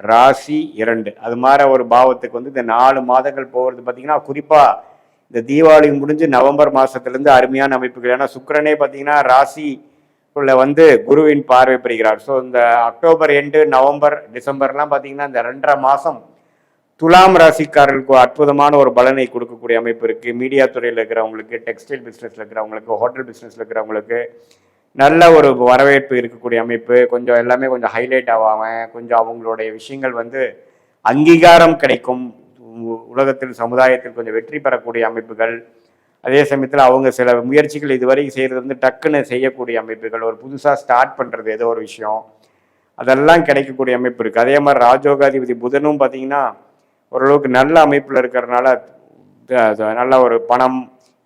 ராசி 2, அது மாதிரி ஒரு பாவத்துக்கு இந்த 4 மாதங்கள் போகிறது பார்த்தீங்கன்னா, குறிப்பாக இந்த தீபாவளி முடிஞ்சு நவம்பர் மாதத்துலேருந்து அருமையான அமைப்புகள். ஏன்னா சுக்கிரனே பார்த்தீங்கன்னா ராசிக்குள்ள குருவின் பார்வை பெறுகிறார். ஸோ இந்த அக்டோபர் எண்டு, நவம்பர், டிசம்பர்லாம் பார்த்தீங்கன்னா இந்த 2.5 மாதம் துலாம் ராசிக்காரர்களுக்கு அற்புதமான ஒரு பலனை கொடுக்கக்கூடிய அமைப்பு இருக்குது. மீடியா துறையில் இருக்கிறவங்களுக்கு, டெக்ஸ்டைல் பிஸ்னஸில் இருக்கிறவங்களுக்கு, ஹோட்டல் பிஸ்னஸில் இருக்கிறவங்களுக்கு நல்ல ஒரு வரவேற்பு இருக்கக்கூடிய அமைப்பு. கொஞ்சம் எல்லாமே கொஞ்சம் ஹைலைட் ஆகாமல் கொஞ்சம் அவங்களுடைய விஷயங்கள் அங்கீகாரம் கிடைக்கும், உலகத்தில் சமுதாயத்தில் கொஞ்சம் வெற்றி பெறக்கூடிய அமைப்புகள். அதே சமயத்தில் அவங்க சில முயற்சிகள் இதுவரை செய்கிறது டக்குன்னு செய்யக்கூடிய அமைப்புகள், ஒரு புதுசாக ஸ்டார்ட் பண்ணுறது ஏதோ ஒரு விஷயம், அதெல்லாம் கிடைக்கக்கூடிய அமைப்பு இருக்குது. அதே மாதிரி ராஜோகாதிபதி புதனும் பார்த்திங்கன்னா ஓரளவுக்கு நல்ல அமைப்பில் இருக்கிறதுனால நல்ல ஒரு பணம்,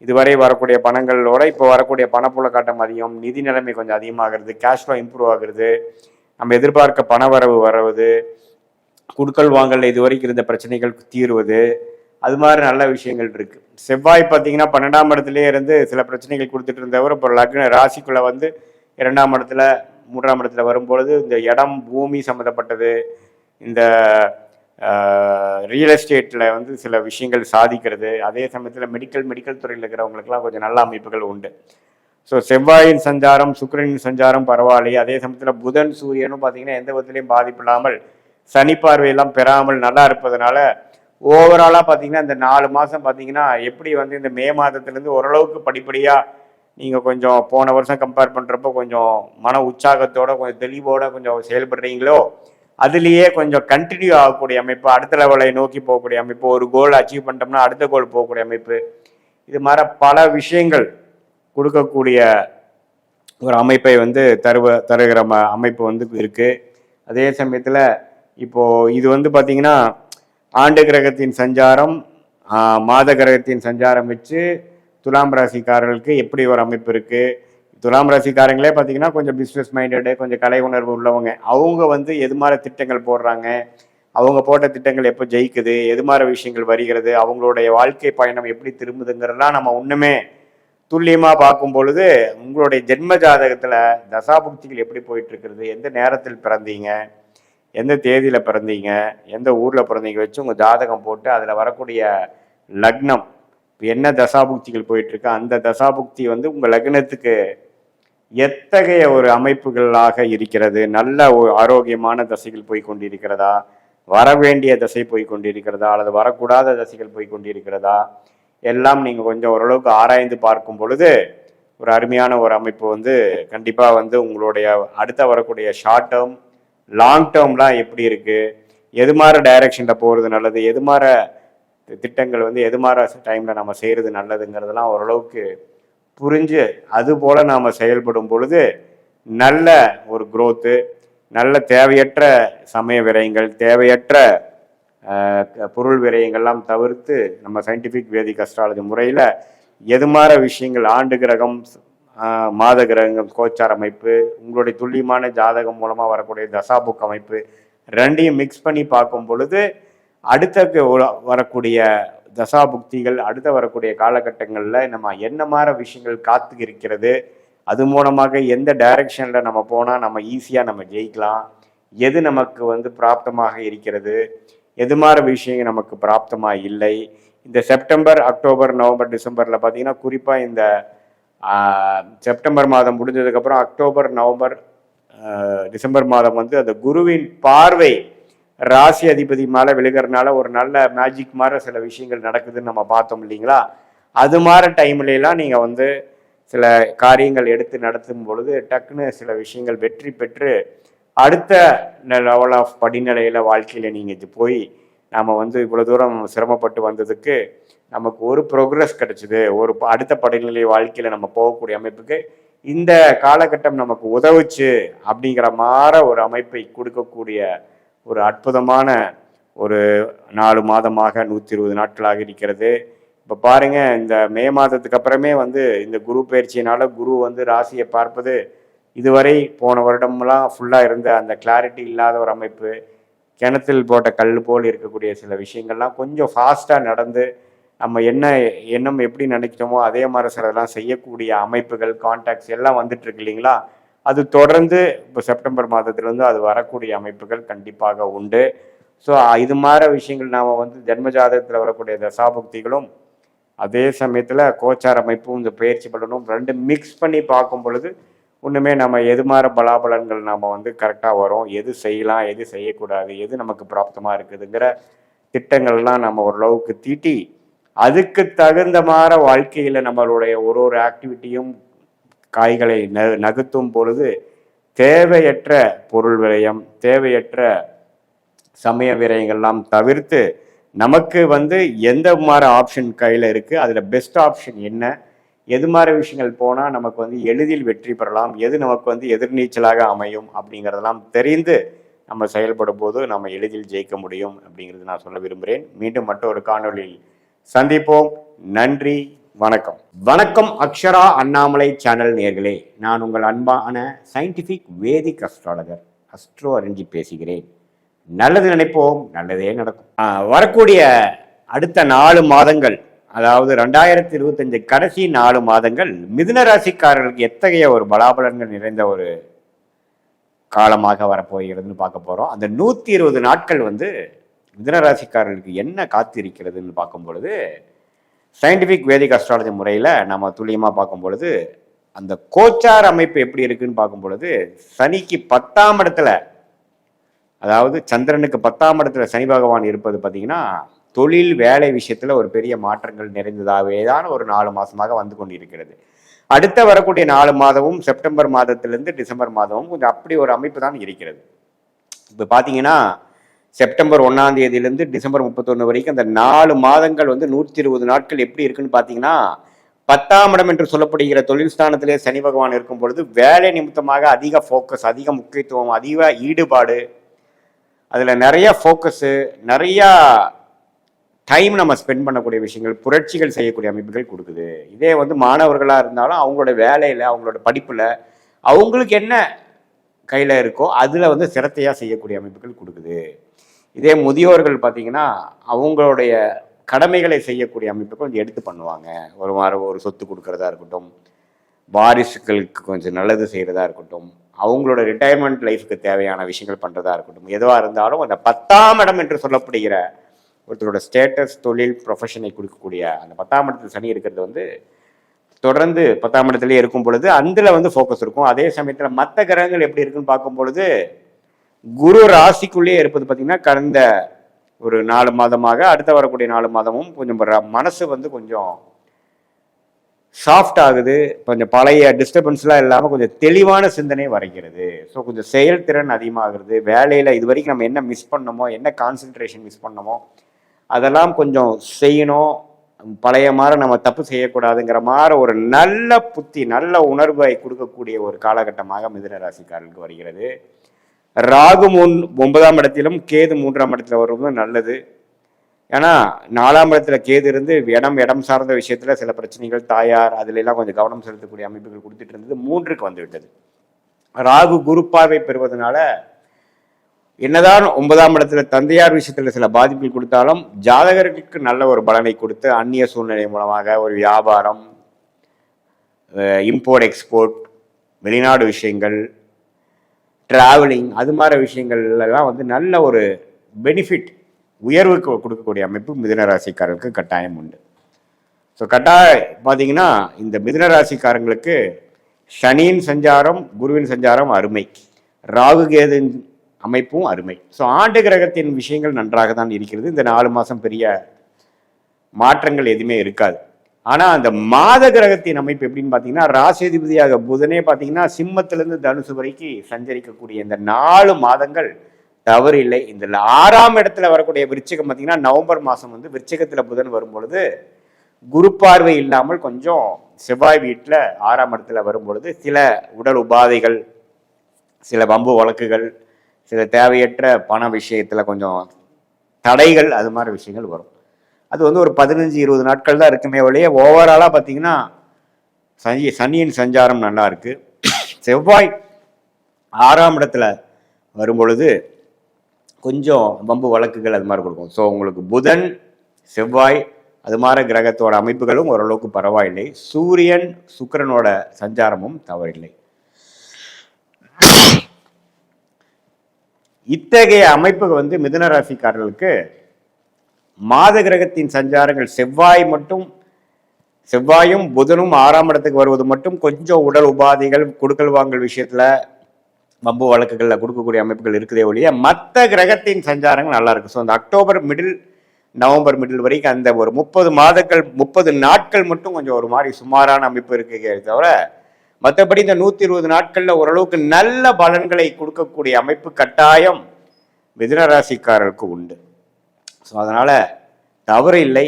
இதுவரை வரக்கூடிய பணங்களோட இப்போ வரக்கூடிய பணப்புழக்காட்டம் அதிகம், நிதி நிலைமை கொஞ்சம் அதிகமாகிறது, கேஷ் ஃப்ளோ இம்ப்ரூவ் ஆகுறது, நம்ம எதிர்பார்க்க பண வரவு வருவது, குடுக்கல் வாங்கல இதுவரைக்கும் இருந்த பிரச்சனைகள் தீர்வது, அது மாதிரி நல்ல விஷயங்கள் இருக்குது. செவ்வாய் பார்த்தீங்கன்னா 12ஆம் இடத்துலேயே இருந்து சில பிரச்சனைகள் கொடுத்துட்டு இருந்தவர் இப்போ லக்ன ராசிக்குள்ளே 2ஆம் இடத்துல 3ஆம் இடத்துல வரும்பொழுது இந்த இடம் பூமி சம்மந்தப்பட்டது, இந்த ரியல் எஸ்டேட்டில் சில விஷயங்கள் சாதிக்கிறது. அதே சமயத்தில் மெடிக்கல் துறையில் இருக்கிறவங்களுக்குலாம் கொஞ்சம் நல்ல அமைப்புகள் உண்டு. ஸோ செவ்வாயின் சஞ்சாரம், சுக்கிரனின் சஞ்சாரம் பரவாயில்லையே. அதே சமயத்தில் புதன் சூரியனும் பார்த்தீங்கன்னா எந்த விதத்துலையும் பாதிப்பு இல்லாமல், சனி பார்வையெல்லாம் பெறாமல் நல்லா இருப்பதனால ஓவராலாக பார்த்தீங்கன்னா இந்த 4 மாதம் பார்த்தீங்கன்னா எப்படி இந்த மே மாதத்துலேருந்து ஓரளவுக்கு படிப்படியாக நீங்கள் கொஞ்சம் போன வருஷம் கம்பேர் பண்ணுறப்போ கொஞ்சம் மன உற்சாகத்தோட கொஞ்சம் தெளிவோட கொஞ்சம் செயல்படுறீங்களோ, அதுலேயே கொஞ்சம் கண்டினியூ ஆகக்கூடிய அமைப்பு, அடுத்த லெவலை நோக்கி போகக்கூடிய அமைப்பு, ஒரு கோல் அச்சீவ் பண்ணிட்டோம்னா அடுத்த கோல் போகக்கூடிய அமைப்பு, இது மாதிரி பல விஷயங்கள் கொடுக்கக்கூடிய ஒரு அமைப்பை தருகிற அமைப்பு இருக்குது. அதே சமயத்தில் இப்போது இது பார்த்திங்கன்னா ஆண்டு கிரகத்தின் சஞ்சாரம், மாத கிரகத்தின் சஞ்சாரம் வச்சு துலாம் ராசிக்காரர்களுக்கு எப்படி ஒரு அமைப்பு இருக்குது, துலாம் ராசிக்காரங்களே பார்த்தீங்கன்னா கொஞ்சம் பிஸ்னஸ் மைண்டடு, கொஞ்சம் கலை உணர்வு உள்ளவங்க. அவங்க வந்து எது மாதிரி திட்டங்கள் போடுறாங்க, அவங்க போட்ட திட்டங்கள் எப்போ ஜெயிக்குது, எது மாதிரி விஷயங்கள் வருகிறது, அவங்களுடைய வாழ்க்கை பயணம் எப்படி திரும்புதுங்கிறதெல்லாம் நம்ம ஒன்றுமே துல்லியமாக பார்க்கும் பொழுது உங்களுடைய ஜென்ம ஜாதகத்தில் தசாபுக்திகள் எப்படி போயிட்டு இருக்கிறது, எந்த நேரத்தில் பிறந்தீங்க, எந்த தேதியில் பிறந்தீங்க, எந்த ஊரில் பிறந்தீங்க வச்சு உங்கள் ஜாதகம் போட்டு அதில் வரக்கூடிய லக்னம் என்ன தசாபுக்திகள் போயிட்டுருக்கு, அந்த தசாபுக்தி வந்து உங்கள் லக்னத்துக்கு எத்தகைய ஒரு அமைப்புகளாக இருக்கிறது, நல்ல ஒரு ஆரோக்கியமான தசைகள் போய் கொண்டிருக்கிறதா, வர வேண்டிய தசை போய் கொண்டிருக்கிறதா, அல்லது வரக்கூடாத தசைகள் போய் கொண்டிருக்கிறதா, எல்லாம் நீங்கள் கொஞ்சம் ஓரளவுக்கு ஆராய்ந்து பார்க்கும் பொழுது ஒரு அருமையான ஒரு அமைப்பு வந்து கண்டிப்பாக வந்து உங்களுடைய அடுத்த வரக்கூடிய ஷார்ட் டேர்ம் லாங் டேர்ம்லாம் எப்படி இருக்குது, எது மாதிரி டைரக்ஷனில் போகிறது நல்லது, எது மாதிரி திட்டங்கள் வந்து எது மாதிரி டைமில் நம்ம செய்கிறது நல்லதுங்கிறதெல்லாம் ஓரளவுக்கு புரிஞ்சு அது போல் நாம் செயல்படும் பொழுது நல்ல ஒரு குரோத்து, நல்ல தேவையற்ற சமய விரயங்கள், தேவையற்ற பொருள் விரயங்கள்லாம் தவிர்த்து நம்ம சயின்டிஃபிக் வேதிக் அஸ்ட்ராலஜி முறையில் எது மாதிரி விஷயங்கள் ஆண்டு கிரகம், மாத கிரகம், கோச்சார் அமைப்பு, உங்களுடைய துல்லியமான ஜாதகம் மூலமாக வரக்கூடிய தசாபுக் அமைப்பு ரெண்டையும் மிக்ஸ் பண்ணி பார்க்கும் பொழுது அடுத்த வரக்கூடிய தசாபுக்திகள், அடுத்த வரக்கூடிய காலகட்டங்களில் நம்ம என்ன மாதிரி விஷயங்கள் காத்து இருக்கிறது, அது மூலமாக எந்த டைரக்ஷனில் நம்ம போனால் நம்ம ஈஸியாக நம்ம ஜெயிக்கலாம், எது நமக்கு வந்து பிராப்தமாக இருக்கிறது, எது மாதிரி விஷயங்கள் நமக்கு பிராப்தமாக இல்லை. இந்த செப்டம்பர், அக்டோபர், நவம்பர், டிசம்பரில் பார்த்தீங்கன்னா குறிப்பாக இந்த செப்டம்பர் மாதம் முடிஞ்சதுக்கப்புறம் அக்டோபர், நவம்பர், டிசம்பர் மாதம் வந்து அந்த குருவின் பார்வை ராசி அதிபதி மேலே விழுகிறதுனால ஒரு நல்ல மேஜிக் மாதிரி சில விஷயங்கள் நடக்குதுன்னு நம்ம பார்த்தோம் இல்லைங்களா. அது மாதிரி டைம்லாம் நீங்கள் வந்து சில காரியங்கள் எடுத்து நடத்தும் பொழுது டக்குன்னு சில விஷயங்கள் வெற்றி பெற்று அடுத்த லெவல் ஆஃப் படிநிலையில் வாழ்க்கையில் நீங்கள் போய் நாம் வந்து இவ்வளோ தூரம் சிரமப்பட்டு வந்ததுக்கு நமக்கு ஒரு ப்ரோக்ரஸ் கிடச்சிது, ஒரு அடுத்த படிநிலை வாழ்க்கையில் நம்ம போகக்கூடிய அமைப்புக்கு இந்த காலகட்டம் நமக்கு உதவுச்சு அப்படிங்கிற மாதிரி ஒரு அமைப்பை கொடுக்கக்கூடிய ஒரு அற்புதமான ஒரு 4 மாதமாக 120 நாட்களாக இருக்கிறது. இப்போ பாருங்க, இந்த மே மாதத்துக்கு அப்புறமே வந்து இந்த குரு பயிற்சியினால குரு வந்து ராசியை பார்ப்பது இதுவரை போன வருடம்லாம் ஃபுல்லாக இருந்த அந்த கிளாரிட்டி இல்லாத ஒரு அமைப்பு, கிணத்தில் போட்ட கல் போல் இருக்கக்கூடிய சில விஷயங்கள்லாம் கொஞ்சம் ஃபாஸ்ட்டாக நடந்து நம்ம எண்ணம் எப்படி நினைக்கிறோமோ அதே மாதிரி சிலதெல்லாம் செய்யக்கூடிய அமைப்புகள், கான்டாக்ட்ஸ் எல்லாம் வந்துட்டு இருக்கு இல்லைங்களா. அது தொடர்ந்து இப்போ செப்டம்பர் மாதத்துலேருந்து அது வரக்கூடிய அமைப்புகள் கண்டிப்பாக உண்டு. ஸோ இது மாதிரி விஷயங்கள் நாம் வந்து ஜென்ம ஜாதகத்தில் வரக்கூடிய தசாபுக்திகளும் அதே சமயத்தில் கோச்சார் அமைப்பும் இந்த பயிற்சி பலனும் ரெண்டு மிக்ஸ் பண்ணி பார்க்கும் பொழுது ஒன்றுமே நம்ம எது மாதிரி பலாபலன்கள் நாம் வந்து கரெக்டாக வரும், எது செய்யலாம், எது செய்யக்கூடாது, எது நமக்கு பிராப்தமாக இருக்குதுங்கிற திட்டங்கள்லாம் நம்ம ஓரளவுக்கு தீட்டி அதுக்கு தகுந்த மாதிரி வாழ்க்கையில் நம்மளுடைய ஒரு ஆக்டிவிட்டியும் காய்களை நகர்த்தும் பொழுது தேவையற்ற பொருள் விரயம், தேவையற்ற சமய விரயங்கள்லாம் தவிர்த்து நமக்கு வந்து எந்த மாதிரி ஆப்ஷன் கையில் இருக்குது, அதில் பெஸ்ட் ஆப்ஷன் என்ன, எது மாதிரி விஷயங்கள் போனால் நமக்கு வந்து எளிதில் வெற்றி பெறலாம், எது நமக்கு வந்து எதிர்நீச்சலாக அமையும் அப்படிங்கிறதெல்லாம் தெரிந்து நம்ம செயல்படும் போது நம்ம எளிதில் ஜெயிக்க முடியும் அப்படிங்கிறது நான் சொல்ல விரும்புகிறேன். மீண்டும் மற்றொரு காணொலியில் சந்திப்போம். நன்றி, வணக்கம். வணக்கம் அக்ஷரா அண்ணாமலை சேனல் நேயர்களே, நான் உங்கள் அன்பான சயின்டிஃபிக் வேதிக் அஸ்ட்ராலஜர் அஸ்ட்ரோ அரஞ்சி பேசுகிறேன். நல்லது நினைப்போம், நல்லதே நடக்கும். வரக்கூடிய அடுத்த 4 மாதங்கள், அதாவது 2025 கடைசி 4 மாதங்கள் மிதுன ராசிக்காரர்களுக்கு எத்தகைய ஒரு பலாபலன்கள் நிறைந்த ஒரு காலமாக வரப்போகிறதுன்னு பார்க்க போகிறோம். அந்த 120 நாட்கள் வந்து மிதுன ராசிக்காரர்களுக்கு என்ன காத்து இருக்கிறதுன்னு பார்க்கும் பொழுது சயின்டிஃபிக் வேதிக் அஸ்ட்ராலஜி முறையில் நம்ம துல்லியமாக பார்க்கும் பொழுது அந்த கோச்சார் அமைப்பு எப்படி இருக்குன்னு பார்க்கும் பொழுது சனிக்கு 10ஆம் இடத்துல, அதாவது சந்திரனுக்கு 10ஆம் இடத்துல சனி பகவான் இருப்பது பார்த்தீங்கன்னா தொழில் வேலை விஷயத்தில் ஒரு பெரிய மாற்றங்கள் நிறைந்ததாகவே தான் ஒரு 4 மாதமாக வந்து கொண்டிருக்கிறது. அடுத்த வரக்கூடிய 4 மாதமும் செப்டம்பர் மாதத்திலிருந்து டிசம்பர் மாதமும் கொஞ்சம் அப்படி ஒரு அமைப்பு தான் இருக்கிறது. இப்போ பார்த்தீங்கன்னா செப்டம்பர் 1ஆம் தேதியிலேருந்து டிசம்பர் 31 வரைக்கும் அந்த 4 மாதங்கள் வந்து 120 நாட்கள் எப்படி இருக்குன்னு பார்த்தீங்கன்னா 10ஆம் இடம் என்று சொல்லப்படுகிற தொழில் ஸ்தானத்திலே சனி பகவான் இருக்கும் பொழுது வேலை நிமித்தமாக அதிக ஃபோக்கஸ், அதிக முக்கியத்துவம், அதிக ஈடுபாடு, அதில் நிறைய ஃபோக்கஸு, நிறையா டைம் நம்ம ஸ்பெண்ட் பண்ணக்கூடிய விஷயங்கள், புரட்சிகள் செய்யக்கூடிய அமைப்புகள் கொடுக்குது. இதே வந்து மாணவர்களாக இருந்தாலும் அவங்களோட வேலையில், அவங்களோட படிப்பில் அவங்களுக்கு என்ன கையில் இருக்கோ அதில் வந்து சிரத்தையாக செய்யக்கூடிய அமைப்புகள் கொடுக்குது. இதே முதியோர்கள் பார்த்தீங்கன்னா அவங்களுடைய கடமைகளை செய்யக்கூடிய அமைப்புகள் கொஞ்சம் எடுத்து பண்ணுவாங்க. ஒரு சொத்து கொடுக்கறதா இருக்கட்டும், வாரிசுகளுக்கு கொஞ்சம் நல்லது செய்கிறதா இருக்கட்டும், அவங்களோட ரிட்டையர்மெண்ட் லைஃபுக்கு தேவையான விஷயங்கள் பண்ணுறதா இருக்கட்டும், எதுவாக இருந்தாலும் அந்த 10ஆம் இடம் என்று சொல்லப்படுகிற ஒருத்தரோட ஸ்டேட்டஸ், தொழில், ப்ரொஃபஷனை கொடுக்கக்கூடிய அந்த 10ஆம் இடத்துல சனி இருக்கிறது வந்து தொடர்ந்து 10ஆம் இடத்துலேயே இருக்கும் பொழுது அதில் வந்து ஃபோக்கஸ் இருக்கும். அதே சமயத்தில் மற்ற கிரகங்கள் எப்படி இருக்குன்னு பார்க்கும் பொழுது குரு ராசிக்குள்ளேயே இருப்பது பார்த்தீங்கன்னா கடந்த ஒரு 4 மாதமாக, அடுத்த வரக்கூடிய 4 மாதமும் கொஞ்சம் மனசு வந்து கொஞ்சம் சாஃப்ட் ஆகுது, கொஞ்சம் பழைய டிஸ்டர்பன்ஸ்லாம் இல்லாமல் கொஞ்சம் தெளிவான சிந்தனை வரைகிறது. ஸோ கொஞ்சம் செயல்திறன் அதிகமாகிறது. வேலையில் இது வரைக்கும் நம்ம என்ன மிஸ் பண்ணோமோ, என்ன கான்சென்ட்ரேஷன் மிஸ் பண்ணோமோ அதெல்லாம் கொஞ்சம் செய்யணும். பழைய மாதிரி நம்ம தப்பு செய்யக்கூடாதுங்கிற மாதிரி ஒரு நல்ல புத்தி, நல்ல உணர்வை கொடுக்கக்கூடிய ஒரு காலகட்டமாக மிதுன ராசிக்காரர்களுக்கு வருகிறது. ராகு 9ஆம் இடத்திலும் கேது 3ஆம் இடத்துல வருவது நல்லது. ஏன்னா 4ஆம் இடத்துல கேது இருந்து இடம் சார்ந்த விஷயத்துல சில பிரச்சனைகள், தாயார் அதுல எல்லாம் கொஞ்சம் கவனம் செலுத்தக்கூடிய அமைப்புகள் கொடுத்துட்டு இருந்தது. 3க்கு வந்து விட்டது. ராகு குரு பார்வை பெறுவதனால என்னதான் 9ஆம் இடத்துல தந்தையார் விஷயத்துல சில பாதிப்புகள் கொடுத்தாலும் ஜாதகர்களுக்கு நல்ல ஒரு பலனை கொடுத்து அந்நிய சூழ்நிலை மூலமாக ஒரு வியாபாரம், இம்போர்ட் எக்ஸ்போர்ட், வெளிநாடு விஷயங்கள், டிராவலிங், அது மாதிரி விஷயங்கள் எல்லாம் வந்து நல்ல ஒரு பெனிஃபிட், உயர்வுக்கு கொடுக்கக்கூடிய அமைப்பு மிதுன ராசிக்காரர்களுக்கு கட்டாயம் உண்டு. ஸோ கட்டாயம் பார்த்தீங்கன்னா இந்த மிதுன ராசிக்காரங்களுக்கு சனியின் சஞ்சாரம், குருவின் சஞ்சாரம் அருமை, ராகு கேது அமைப்பும் அருமை. ஸோ ஆண்டு கிரகத்தின் விஷயங்கள் நன்றாக தான் இருக்கிறது. இந்த 4 மாதம் பெரிய மாற்றங்கள் எதுவுமே இருக்காது. ஆனால் அந்த மாத கிரகத்தின் அமைப்பு எப்படின்னு பார்த்தீங்கன்னா ராசிதிபதியாக புதனே பார்த்தீங்கன்னா சிம்மத்திலிருந்து தனுசு வரைக்கும் சஞ்சரிக்கக்கூடிய இந்த 4 மாதங்கள் தவறு இல்லை. இந்த 6ஆம் இடத்துல வரக்கூடிய விருச்சிகம் பார்த்தீங்கன்னா நவம்பர் மாதம் வந்து விருச்சிகத்தில் புதன் வரும்பொழுது குரு பார்வை இல்லாமல் கொஞ்சம் செவ்வாய் வீட்டில் 6ஆம் இடத்துல வரும்பொழுது சில உடல் உபாதைகள், சில வம்பு வழக்குகள், சில தேவையற்ற பண விஷயத்தில் கொஞ்சம் தடைகள், அது மாதிரி விஷயங்கள் வரும். அது வந்து ஒரு 15-20 நாட்கள் தான் இருக்குமே ஒழிய ஓவராலாக பார்த்தீங்கன்னா சனியின் சஞ்சாரம் நல்லா இருக்கு. செவ்வாய் 6ஆம் இடத்துல வரும்பொழுது கொஞ்சம் வம்பு வழக்குகள் அது மாதிரி கொடுக்கும். ஸோ உங்களுக்கு புதன், செவ்வாய் அது மாதிரி கிரகத்தோட அமைப்புகளும் ஓரளவுக்கு பரவாயில்லை. சூரியன் சுக்கிரனோட சஞ்சாரமும் தவறில்லை. இத்தகைய அமைப்புகள் வந்து மிதுன ராசிக்காரர்களுக்கு மாத கிரகத்தின் சஞ்சாரங்கள் செவ்வாயும் புதனும் 6ஆம் இடத்துக்கு வருவது மட்டும் கொஞ்சம் உடல் உபாதைகள், கொடுக்கல் வாங்கல் விஷயத்துல வம்பு வழக்குகளில் கொடுக்கக்கூடிய அமைப்புகள் இருக்குதே ஒழிய மற்ற கிரகத்தின் சஞ்சாரங்கள் நல்லா இருக்கு. ஸோ அந்த அக்டோபர் மிடில், நவம்பர் மிடில் வரைக்கும் அந்த ஒரு 30 நாட்கள் மட்டும் கொஞ்சம் ஒரு மாதிரி சுமாரான அமைப்பு இருக்கு தவிர மற்றபடி இந்த 120 நாட்களில் ஓரளவுக்கு நல்ல பலன்களை கொடுக்கக்கூடிய அமைப்பு கட்டாயம் மிதுன ராசிக்காரர்களுக்கு உண்டு. ஸோ அதனால் தவறு இல்லை.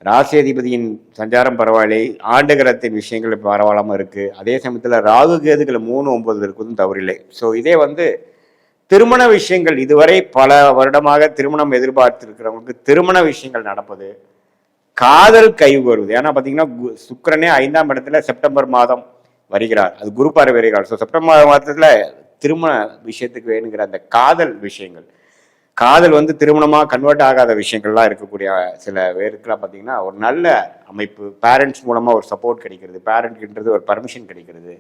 ராசி அதிபதியின் சஞ்சாரம் பரவாயில்லை, ஆண்டு கிரகத்தின் விஷயங்கள் பரவாயில்லாமல் இருக்குது. அதே சமயத்தில் ராகு கேதுகளை 3-9 இருக்குதும் தவறில்லை. ஸோ இதே வந்து திருமண விஷயங்கள், இதுவரை பல வருடமாக திருமணம் எதிர்பார்த்திருக்கிறவங்களுக்கு திருமண விஷயங்கள் நடப்பது, காதல் கை வருவது. ஏன்னா பார்த்தீங்கன்னா சுக்கிரனே 5ஆம் இடத்துல செப்டம்பர் மாதம் வருகிறார், அது குரு பார்வை வருகிறார். ஸோ செப்டம்பர் மாதத்தில் திருமண விஷயத்துக்கு வேணுங்கிற அந்த காதல் விஷயங்கள், காதல் வந்து திருமணமாக கன்வெர்ட் ஆகாத விஷயங்கள்லாம் இருக்கக்கூடிய சில பேருக்குலாம் பார்த்தீங்கன்னா ஒரு நல்ல அமைப்பு, பேரண்ட்ஸ் மூலமாக ஒரு சப்போர்ட் கிடைக்கிறது, பேரண்ட்ன்றது ஒரு பர்மிஷன் கிடைக்கிறது,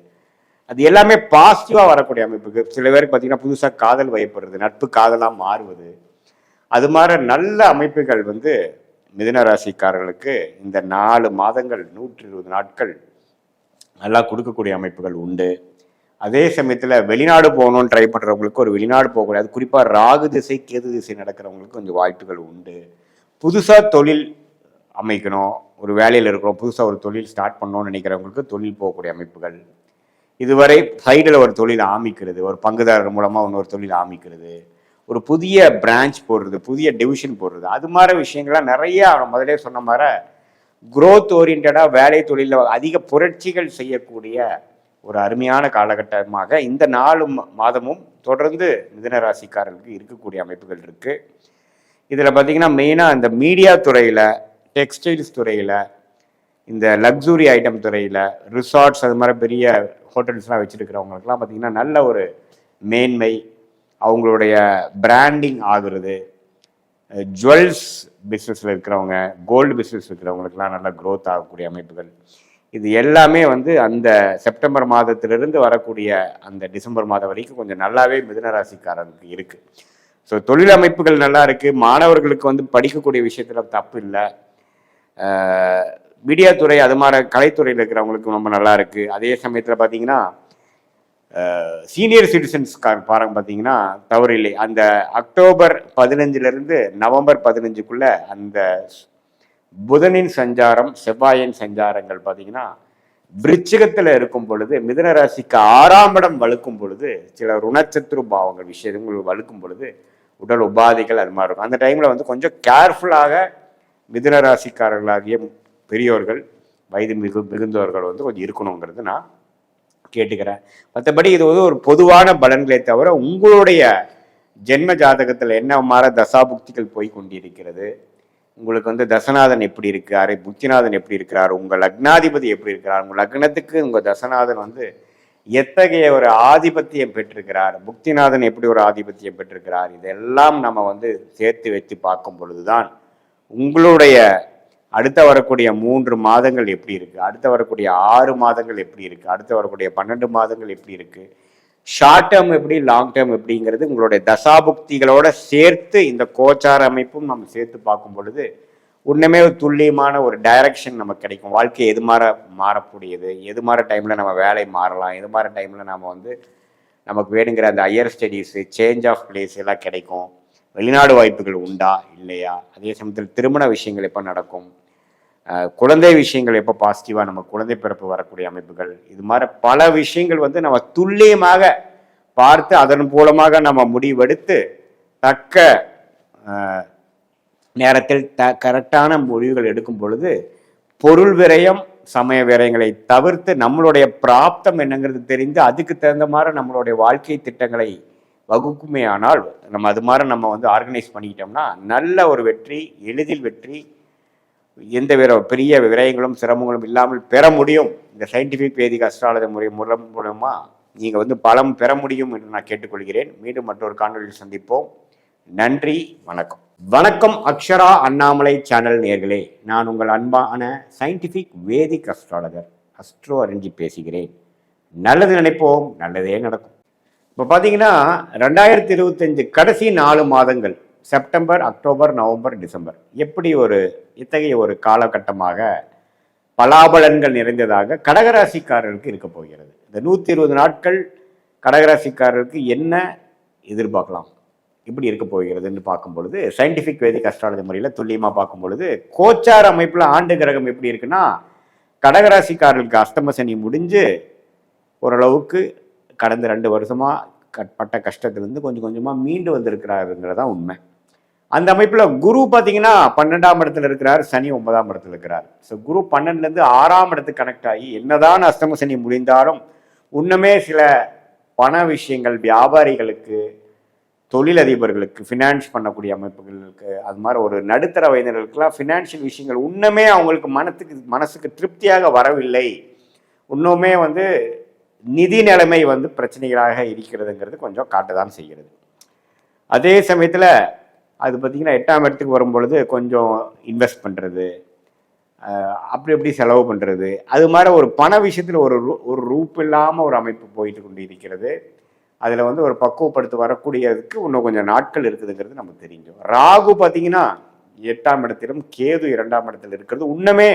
அது எல்லாமே பாசிட்டிவாக வரக்கூடிய அமைப்புக்கு. சில பேருக்கு பார்த்தீங்கன்னா புதுசாக காதல் வயப்படுறது, நட்பு காதலாக மாறுவது, அது மாதிரி நல்ல அமைப்புகள் வந்து மிதுன ராசிக்காரர்களுக்கு இந்த 4 மாதங்கள் 120 நாட்கள் நல்லா கொடுக்கக்கூடிய அமைப்புகள் உண்டு. அதே சமயத்தில் வெளிநாடு போகணும்னு ட்ரை பண்ணுறவங்களுக்கு ஒரு வெளிநாடு போகக்கூடாது. குறிப்பாக ராகு திசை கேது திசை நடக்கிறவங்களுக்கு கொஞ்சம் வாய்ப்புகள் உண்டு. புதுசாக தொழில் அமைக்கணும், ஒரு வேலையில் இருக்கிறோம், புதுசாக ஒரு தொழில் ஸ்டார்ட் பண்ணணும்னு நினைக்கிறவங்களுக்கு தொழில் போகக்கூடிய அமைப்புகள், இதுவரை சைடில் ஒரு தொழில் ஆரம்பிக்கிறது, ஒரு பங்குதாரர் மூலமாக இன்னொரு தொழில் ஆரம்பிக்கிறது, ஒரு புதிய பிரான்ச் போடுறது, புதிய டிவிஷன் போடுறது, அது மாதிரி விஷயங்கள்லாம் நிறைய முதலே சொன்ன மாதிரி குரோத் ஓரியன்டாக வேலை தொழிலில் அதிக புரட்சிகள் செய்யக்கூடிய ஒரு அருமையான காலகட்டமாக இந்த 4 மாதமும் தொடர்ந்து மிதுன ராசிக்காரர்களுக்கு இருக்கக்கூடிய அமைப்புகள் இருக்கு. இதில் பார்த்தீங்கன்னா மெயினாக இந்த மீடியா துறையில், டெக்ஸ்டைல்ஸ் துறையில், இந்த லக்ஸுரி ஐட்டம் துறையில், ரிசார்ட்ஸ் அது மாதிரி பெரிய ஹோட்டல்ஸ்லாம் வச்சுருக்கிறவங்களுக்குலாம் பார்த்தீங்கன்னா நல்ல ஒரு மேன்மை, அவங்களுடைய பிராண்டிங் ஆகுறது, ஜுவல்ஸ் பிஸ்னஸில் இருக்கிறவங்க, கோல்டு பிஸ்னஸ் இருக்கிறவங்களுக்குலாம் நல்ல க்ரோத் ஆகக்கூடிய அமைப்புகள், இது எல்லாமே வந்து அந்த செப்டம்பர் மாதத்திலிருந்து வரக்கூடிய அந்த டிசம்பர் மாதம் வரைக்கும் கொஞ்சம் நல்லாவே மிதுன ராசிக்காரருக்கு இருக்குது. ஸோ தொழில் அமைப்புகள் நல்லா இருக்குது. மாணவர்களுக்கு வந்து படிக்கக்கூடிய விஷயத்தில் தப்பு இல்லை. மீடியா துறை அது மாதிரி கலைத்துறையில் இருக்கிறவங்களுக்கு ரொம்ப நல்லா இருக்குது. அதே சமயத்தில் பார்த்தீங்கன்னா சீனியர் சிட்டிசன்ஸ்கார் பாருங்க பார்த்தீங்கன்னா தவறு இல்லை. அந்த அக்டோபர் 15லேருந்து நவம்பர் 15க்குள்ள அந்த புதனின் சஞ்சாரம், செவ்வாயின் சஞ்சாரங்கள் பார்த்தீங்கன்னா விருச்சிகத்தில் இருக்கும் பொழுது, மிதுன ராசிக்கு 6ஆம் இடம் வலுக்கும் பொழுது, சில ருணச்சத்ரு பாவங்கள் விஷயங்கள் வலுக்கும் பொழுது உடல் உபாதைகள் அது மாதிரி இருக்கும். அந்த டைமில் வந்து கொஞ்சம் கேர்ஃபுல்லாக மிதுன ராசிக்காரர்களாகிய பெரியோர்கள், வயது மிகுந்தவர்கள் வந்து கொஞ்சம் இருக்கணுங்கிறது நான் கேட்டுக்கிறேன். மற்றபடி இது வந்து ஒரு பொதுவான பலன்களை தவிர உங்களுடைய ஜென்ம ஜாதகத்தில் என்ன மாற தசாபுக்திகள் போய் கொண்டிருக்கிறது, உங்களுக்கு வந்து தசநாதன் எப்படி இருக்காரு, புத்திநாதன் எப்படி இருக்கிறார், உங்கள் லக்னாதிபதி எப்படி இருக்கிறார், உங்கள் லக்னத்துக்கு உங்கள் தசநாதன் வந்து எத்தகைய ஒரு ஆதிபத்தியம் பெற்றிருக்கிறார், புக்திநாதன் எப்படி ஒரு ஆதிபத்தியம் பெற்றிருக்கிறார், இதெல்லாம் நம்ம வந்து சேர்த்து வச்சு பார்க்கும் பொழுதுதான் உங்களுடைய அடுத்த வரக்கூடிய 3 மாதங்கள் எப்படி இருக்குது, அடுத்த வரக்கூடிய 6 மாதங்கள் எப்படி இருக்குது, அடுத்த வரக்கூடிய 12 மாதங்கள் எப்படி இருக்குது, ஷார்ட் டேர்ம் எப்படி, லாங் டேர்ம் எப்படிங்கிறது உங்களுடைய தசாபுக்திகளோட சேர்த்து இந்த கோச்சார அமைப்பும் நம்ம சேர்த்து பார்க்கும் பொழுது உண்மையுமே ஒரு துல்லியமான ஒரு டைரக்ஷன் நமக்கு கிடைக்கும். வாழ்க்கை எது மாதிரி மாறக்கூடியது, எது மாதிரி டைமில் நம்ம வேலை மாறலாம், எது மாதிரி டைமில் நம்ம வந்து நமக்கு வேணுங்கிற அந்த higher studies, change of place எல்லாம் கிடைக்கும். வெளிநாடு வாய்ப்புகள் உண்டா இல்லையா, அதே சமயத்தில் திருமண விஷயங்கள் எப்போ நடக்கும், குழந்தை விஷயங்கள் எப்போ பாசிட்டிவாக நம்ம குழந்தை பிறப்பு வரக்கூடிய அமைப்புகள், இது மாதிரி பல விஷயங்கள் வந்து நம்ம துல்லியமாக பார்த்து அதன் மூலமாக நம்ம முடிவெடுத்து தக்க நேரத்தில் கரெக்டான முடிவுகள் எடுக்கும் பொழுது பொருள் விரயம், சமய விரயங்களை தவிர்த்து நம்மளுடைய பிராப்தம் என்னங்கிறது தெரிந்து அதுக்கு தகுந்த மாதிரி நம்மளுடைய வாழ்க்கை திட்டங்களை வகுக்குமே. ஆனால் நம்ம அது மாதிரி நம்ம வந்து ஆர்கனைஸ் பண்ணிக்கிட்டோம்னா நல்ல ஒரு வெற்றி, எளிதில் வெற்றி, எந்த பெரிய விரயங்களும் சிரமங்களும் இல்லாமல் பெற முடியும். இந்த சயின்டிஃபிக் வேதிக் அஸ்ட்ராலஜி முறை மூலமா நீங்கள் வந்து பலம் பெற முடியும் என்று நான் கேட்டுக்கொள்கிறேன். மீண்டும் மற்றொரு காணொலியில் சந்திப்போம். நன்றி, வணக்கம். வணக்கம் அக்ஷரா அண்ணாமலை சேனல் நேயர்களே, நான் உங்கள் அன்பான சயின்டிஃபிக் வேதிக் அஸ்ட்ராலஜர் அஸ்ட்ரோ அரஞ்சி பேசுகிறேன். நல்லது நினைப்போம், நல்லதே நடக்கும். இப்போ பார்த்தீங்கன்னா 2025 கடைசி 4 மாதங்கள் செப்டம்பர், அக்டோபர், நவம்பர், டிசம்பர் எப்படி இத்தகைய ஒரு காலகட்டமாக பலாபலன்கள் நிறைந்ததாக கடகராசிக்காரருக்கு இருக்க போகிறது. இந்த 120 நாட்கள் கடகராசிக்காரருக்கு என்ன எதிர்பார்க்கலாம், இப்படி இருக்க போகிறதுன்னு பார்க்கும் பொழுது சயின்டிஃபிக் வேதிக் அஸ்ட்ராலஜி முறையில் துல்லியமாக பார்க்கும் பொழுது கோச்சார அமைப்பில் ஆண்டு கிரகம் எப்படி இருக்குன்னா, கடகராசிக்காரர்களுக்கு அஷ்டம சனி முடிஞ்சு ஓரளவுக்கு கடந்த 2 வருஷமாக பட்ட கஷ்டத்திலிருந்து கொஞ்சம் கொஞ்சமாக மீண்டு வந்திருக்கிறாருங்கிறதான் உண்மை. அந்த அமைப்பில் குரு பார்த்தீங்கன்னா 12ஆம் இடத்துல இருக்கிறார், சனி 9ஆம் இடத்துல இருக்கிறார். ஸோ குரு 12லேருந்து 6ஆம் இடத்துக்கு கனெக்ட் ஆகி என்னதான் அஷ்டம சனி முடிந்தாலும் இன்னுமே சில பண விஷயங்கள், வியாபாரிகளுக்கு, தொழிலதிபர்களுக்கு, ஃபினான்ஸ் பண்ணக்கூடிய அமைப்புகளுக்கு, அது மாதிரி ஒரு நடுத்தர வயதினர்களுக்கெல்லாம் ஃபினான்ஷியல் விஷயங்கள் இன்னுமே அவங்களுக்கு மனசுக்கு திருப்தியாக வரவில்லை. இன்னுமே வந்து நிதி நிலைமை வந்து பிரச்சனைகளாக இருக்கிறதுங்கிறது கொஞ்சம் காட்டதான் செய்கிறது. அதே சமயத்தில் அது பார்த்திங்கன்னா 8ஆம் இடத்துக்கு வரும்பொழுது கொஞ்சம் இன்வெஸ்ட் பண்ணுறது, அப்படி எப்படி செலவு பண்ணுறது, அது மாதிரி ஒரு பண விஷயத்தில் ஒரு ரூப் இல்லாமல் ஒரு அமைப்பு போயிட்டு கொண்டு இருக்கிறது. அதில் வந்து ஒரு பக்குவப்படுத்த வரக்கூடியதுக்கு இன்னும் கொஞ்சம் நாட்கள் இருக்குதுங்கிறது நமக்கு தெரியும். ராகு பார்த்திங்கன்னா 8ஆம் இடத்திலும், கேது 2ஆம் இடத்துல இருக்கிறது இன்னுமே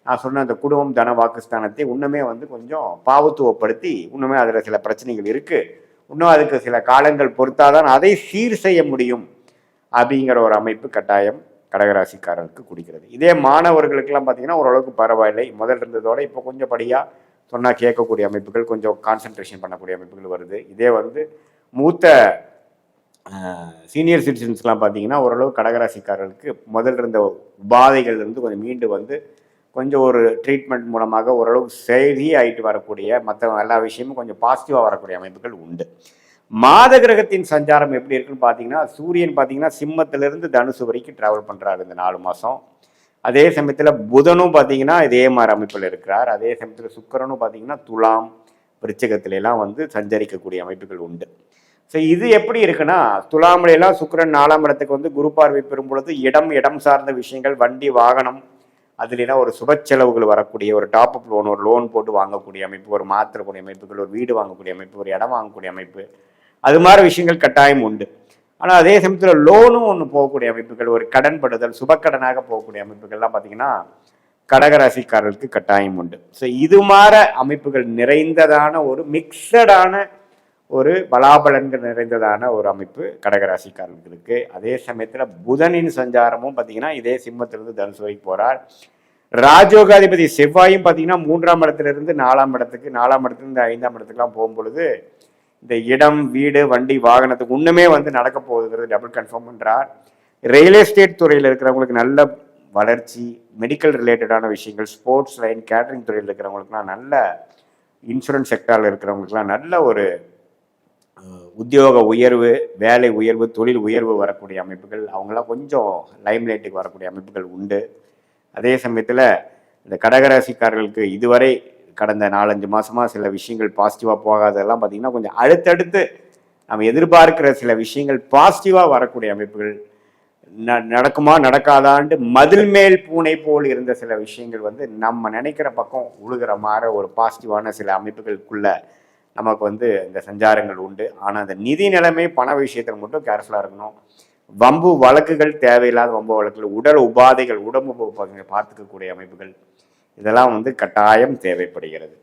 நான் சொன்ன அந்த குடும்பம், தன, வாக்குஸ்தானத்தை இன்னுமே வந்து கொஞ்சம் பாவத்துவப்படுத்தி இன்னுமே அதில் சில பிரச்சனைகள் இருக்குது. இன்னும் அதுக்கு சில காலங்கள் பொறுத்தாதான் அதை சீர் செய்ய முடியும் அப்படிங்கிற ஒரு அமைப்பு கட்டாயம் கடகராசிக்காரருக்கு குடிக்கிறது. இதே மாணவர்களுக்கெல்லாம் பார்த்தீங்கன்னா ஓரளவுக்கு பரவாயில்லை. முதல் இருந்ததோடு இப்போ கொஞ்சம் படியாக சொன்னால் கேட்கக்கூடிய அமைப்புகள், கொஞ்சம் கான்சன்ட்ரேஷன் பண்ணக்கூடிய அமைப்புகள் வருது. இதே வந்து மூத்த சீனியர் சிட்டிசன்ஸ்லாம் பார்த்தீங்கன்னா ஓரளவு கடகராசிக்காரர்களுக்கு முதல் இருந்த உபாதைகள் இருந்து கொஞ்சம் மீண்டு வந்து கொஞ்சம் ஒரு ட்ரீட்மெண்ட் மூலமாக ஓரளவு சரி ஆகிட்டு வரக்கூடிய மற்ற எல்லா விஷயமும் கொஞ்சம் பாசிட்டிவாக வரக்கூடிய அமைப்புகள் உண்டு. மாத கிரகத்தின் சஞ்சாரம் எப்படி இருக்குன்னு பார்த்தீங்கன்னா, சூரியன் பார்த்தீங்கன்னா சிம்மத்திலிருந்து தனுசு வரைக்கும் டிராவல் பண்ணுறாரு இந்த 4 மாதம். அதே சமயத்தில் புதனும் பார்த்தீங்கன்னா இதே மாதிரி அமைப்பில் இருக்கிறார். அதே சமயத்தில் சுக்கிரனும் பார்த்தீங்கன்னா துலாம், விருச்சிகத்தில எல்லாம் வந்து சஞ்சரிக்கக்கூடிய அமைப்புகள் உண்டு. ஸோ இது எப்படி இருக்குன்னா, துலாமிலாம் சுக்கிரன் 4ஆம் இடத்துக்கு வந்து குரு பார்வை பெறும் பொழுது இடம் சார்ந்த விஷயங்கள், வண்டி, வாகனம், அதுலாம் ஒரு சுப செலவுகள் வரக்கூடிய ஒரு டாப்அப் லோன், ஒரு லோன் போட்டு வாங்கக்கூடிய அமைப்பு, ஒரு மாற்றக்கூடிய அமைப்புகள், ஒரு வீடு வாங்கக்கூடிய அமைப்பு, ஒரு இடம் வாங்கக்கூடிய அமைப்பு, அது மாதிரி விஷயங்கள் கட்டாயம் உண்டு. ஆனால் அதே சமயத்தில் லோனும் ஒன்று போகக்கூடிய அமைப்புகள், ஒரு கடன் படுதல், சுபக்கடனாக போகக்கூடிய அமைப்புகள்லாம் பார்த்தீங்கன்னா கடகராசிக்காரர்களுக்கு கட்டாயம் உண்டு. ஸோ இது மாதிரி அமைப்புகள் நிறைந்ததான ஒரு மிக்சடான ஒரு பலாபலன்கள் நிறைந்ததான ஒரு அமைப்பு கடகராசிக்காரர்களுக்கு இருக்கு. அதே சமயத்தில் புதனின் சஞ்சாரமும் பார்த்தீங்கன்னா இதே சிம்மத்திலிருந்து தனுசு வரைக்கும் போறார். ராஜயோகாதிபதி செவ்வாயும் பார்த்தீங்கன்னா 3ஆம் இடத்திலிருந்து 4ஆம் இடத்துக்கு, 4ஆம் இடத்துலேருந்து 5ஆம் இடத்துக்குலாம் போகும்பொழுது இந்த இடம், வீடு, வண்டி, வாகனத்துக்கு ஒன்றுமே வந்து நடக்க போகுதுங்கிறது டபுள் கன்ஃபார்ம் பண்ணுறார். ரியல் எஸ்டேட் துறையில் இருக்கிறவங்களுக்கு நல்ல வளர்ச்சி, மெடிக்கல் ரிலேட்டடான விஷயங்கள், ஸ்போர்ட்ஸ் லைன், கேட்டரிங் துறையில் இருக்கிறவங்களுக்குலாம் நல்ல, இன்சூரன்ஸ் செக்டாரில் இருக்கிறவங்களுக்குலாம் நல்ல ஒரு உத்தியோக உயர்வு, வேலை உயர்வு, தொழில் உயர்வு வரக்கூடிய அமைப்புகள், அவங்களாம் கொஞ்சம் லைம்லைட்டுக்கு வரக்கூடிய அமைப்புகள் உண்டு. அதே சமயத்தில் இந்த கடகராசிக்காரர்களுக்கு இதுவரை கடந்த 4-5 மாதமாக சில விஷயங்கள் பாசிட்டிவாக போகாததெல்லாம் பார்த்திங்கன்னா கொஞ்சம் அடுத்தடுத்து நம்ம எதிர்பார்க்கிற சில விஷயங்கள் பாசிட்டிவாக வரக்கூடிய அமைப்புகள், நடக்குமா நடக்காதாண்டு மதில் மேல் பூனை போல் இருந்த சில விஷயங்கள் வந்து நம்ம நினைக்கிற பக்கம் உழுகிற மாதிரி ஒரு பாசிட்டிவான சில அமைப்புகளுக்குள்ள நமக்கு வந்து இந்த சஞ்சாரங்கள் உண்டு. ஆனால் அந்த நிதி நிலைமை, பண விஷயத்தில் மட்டும் கேர்ஃபுல்லாக இருக்கணும். வம்பு வழக்குகள், தேவையில்லாத வம்பு வழக்குகள், உடல் உபாதைகள், உடம்பு பார்த்துக்கக்கூடிய அமைப்புகள், இதெல்லாம் வந்து கட்டாயம் தேவைப்படுகிறது.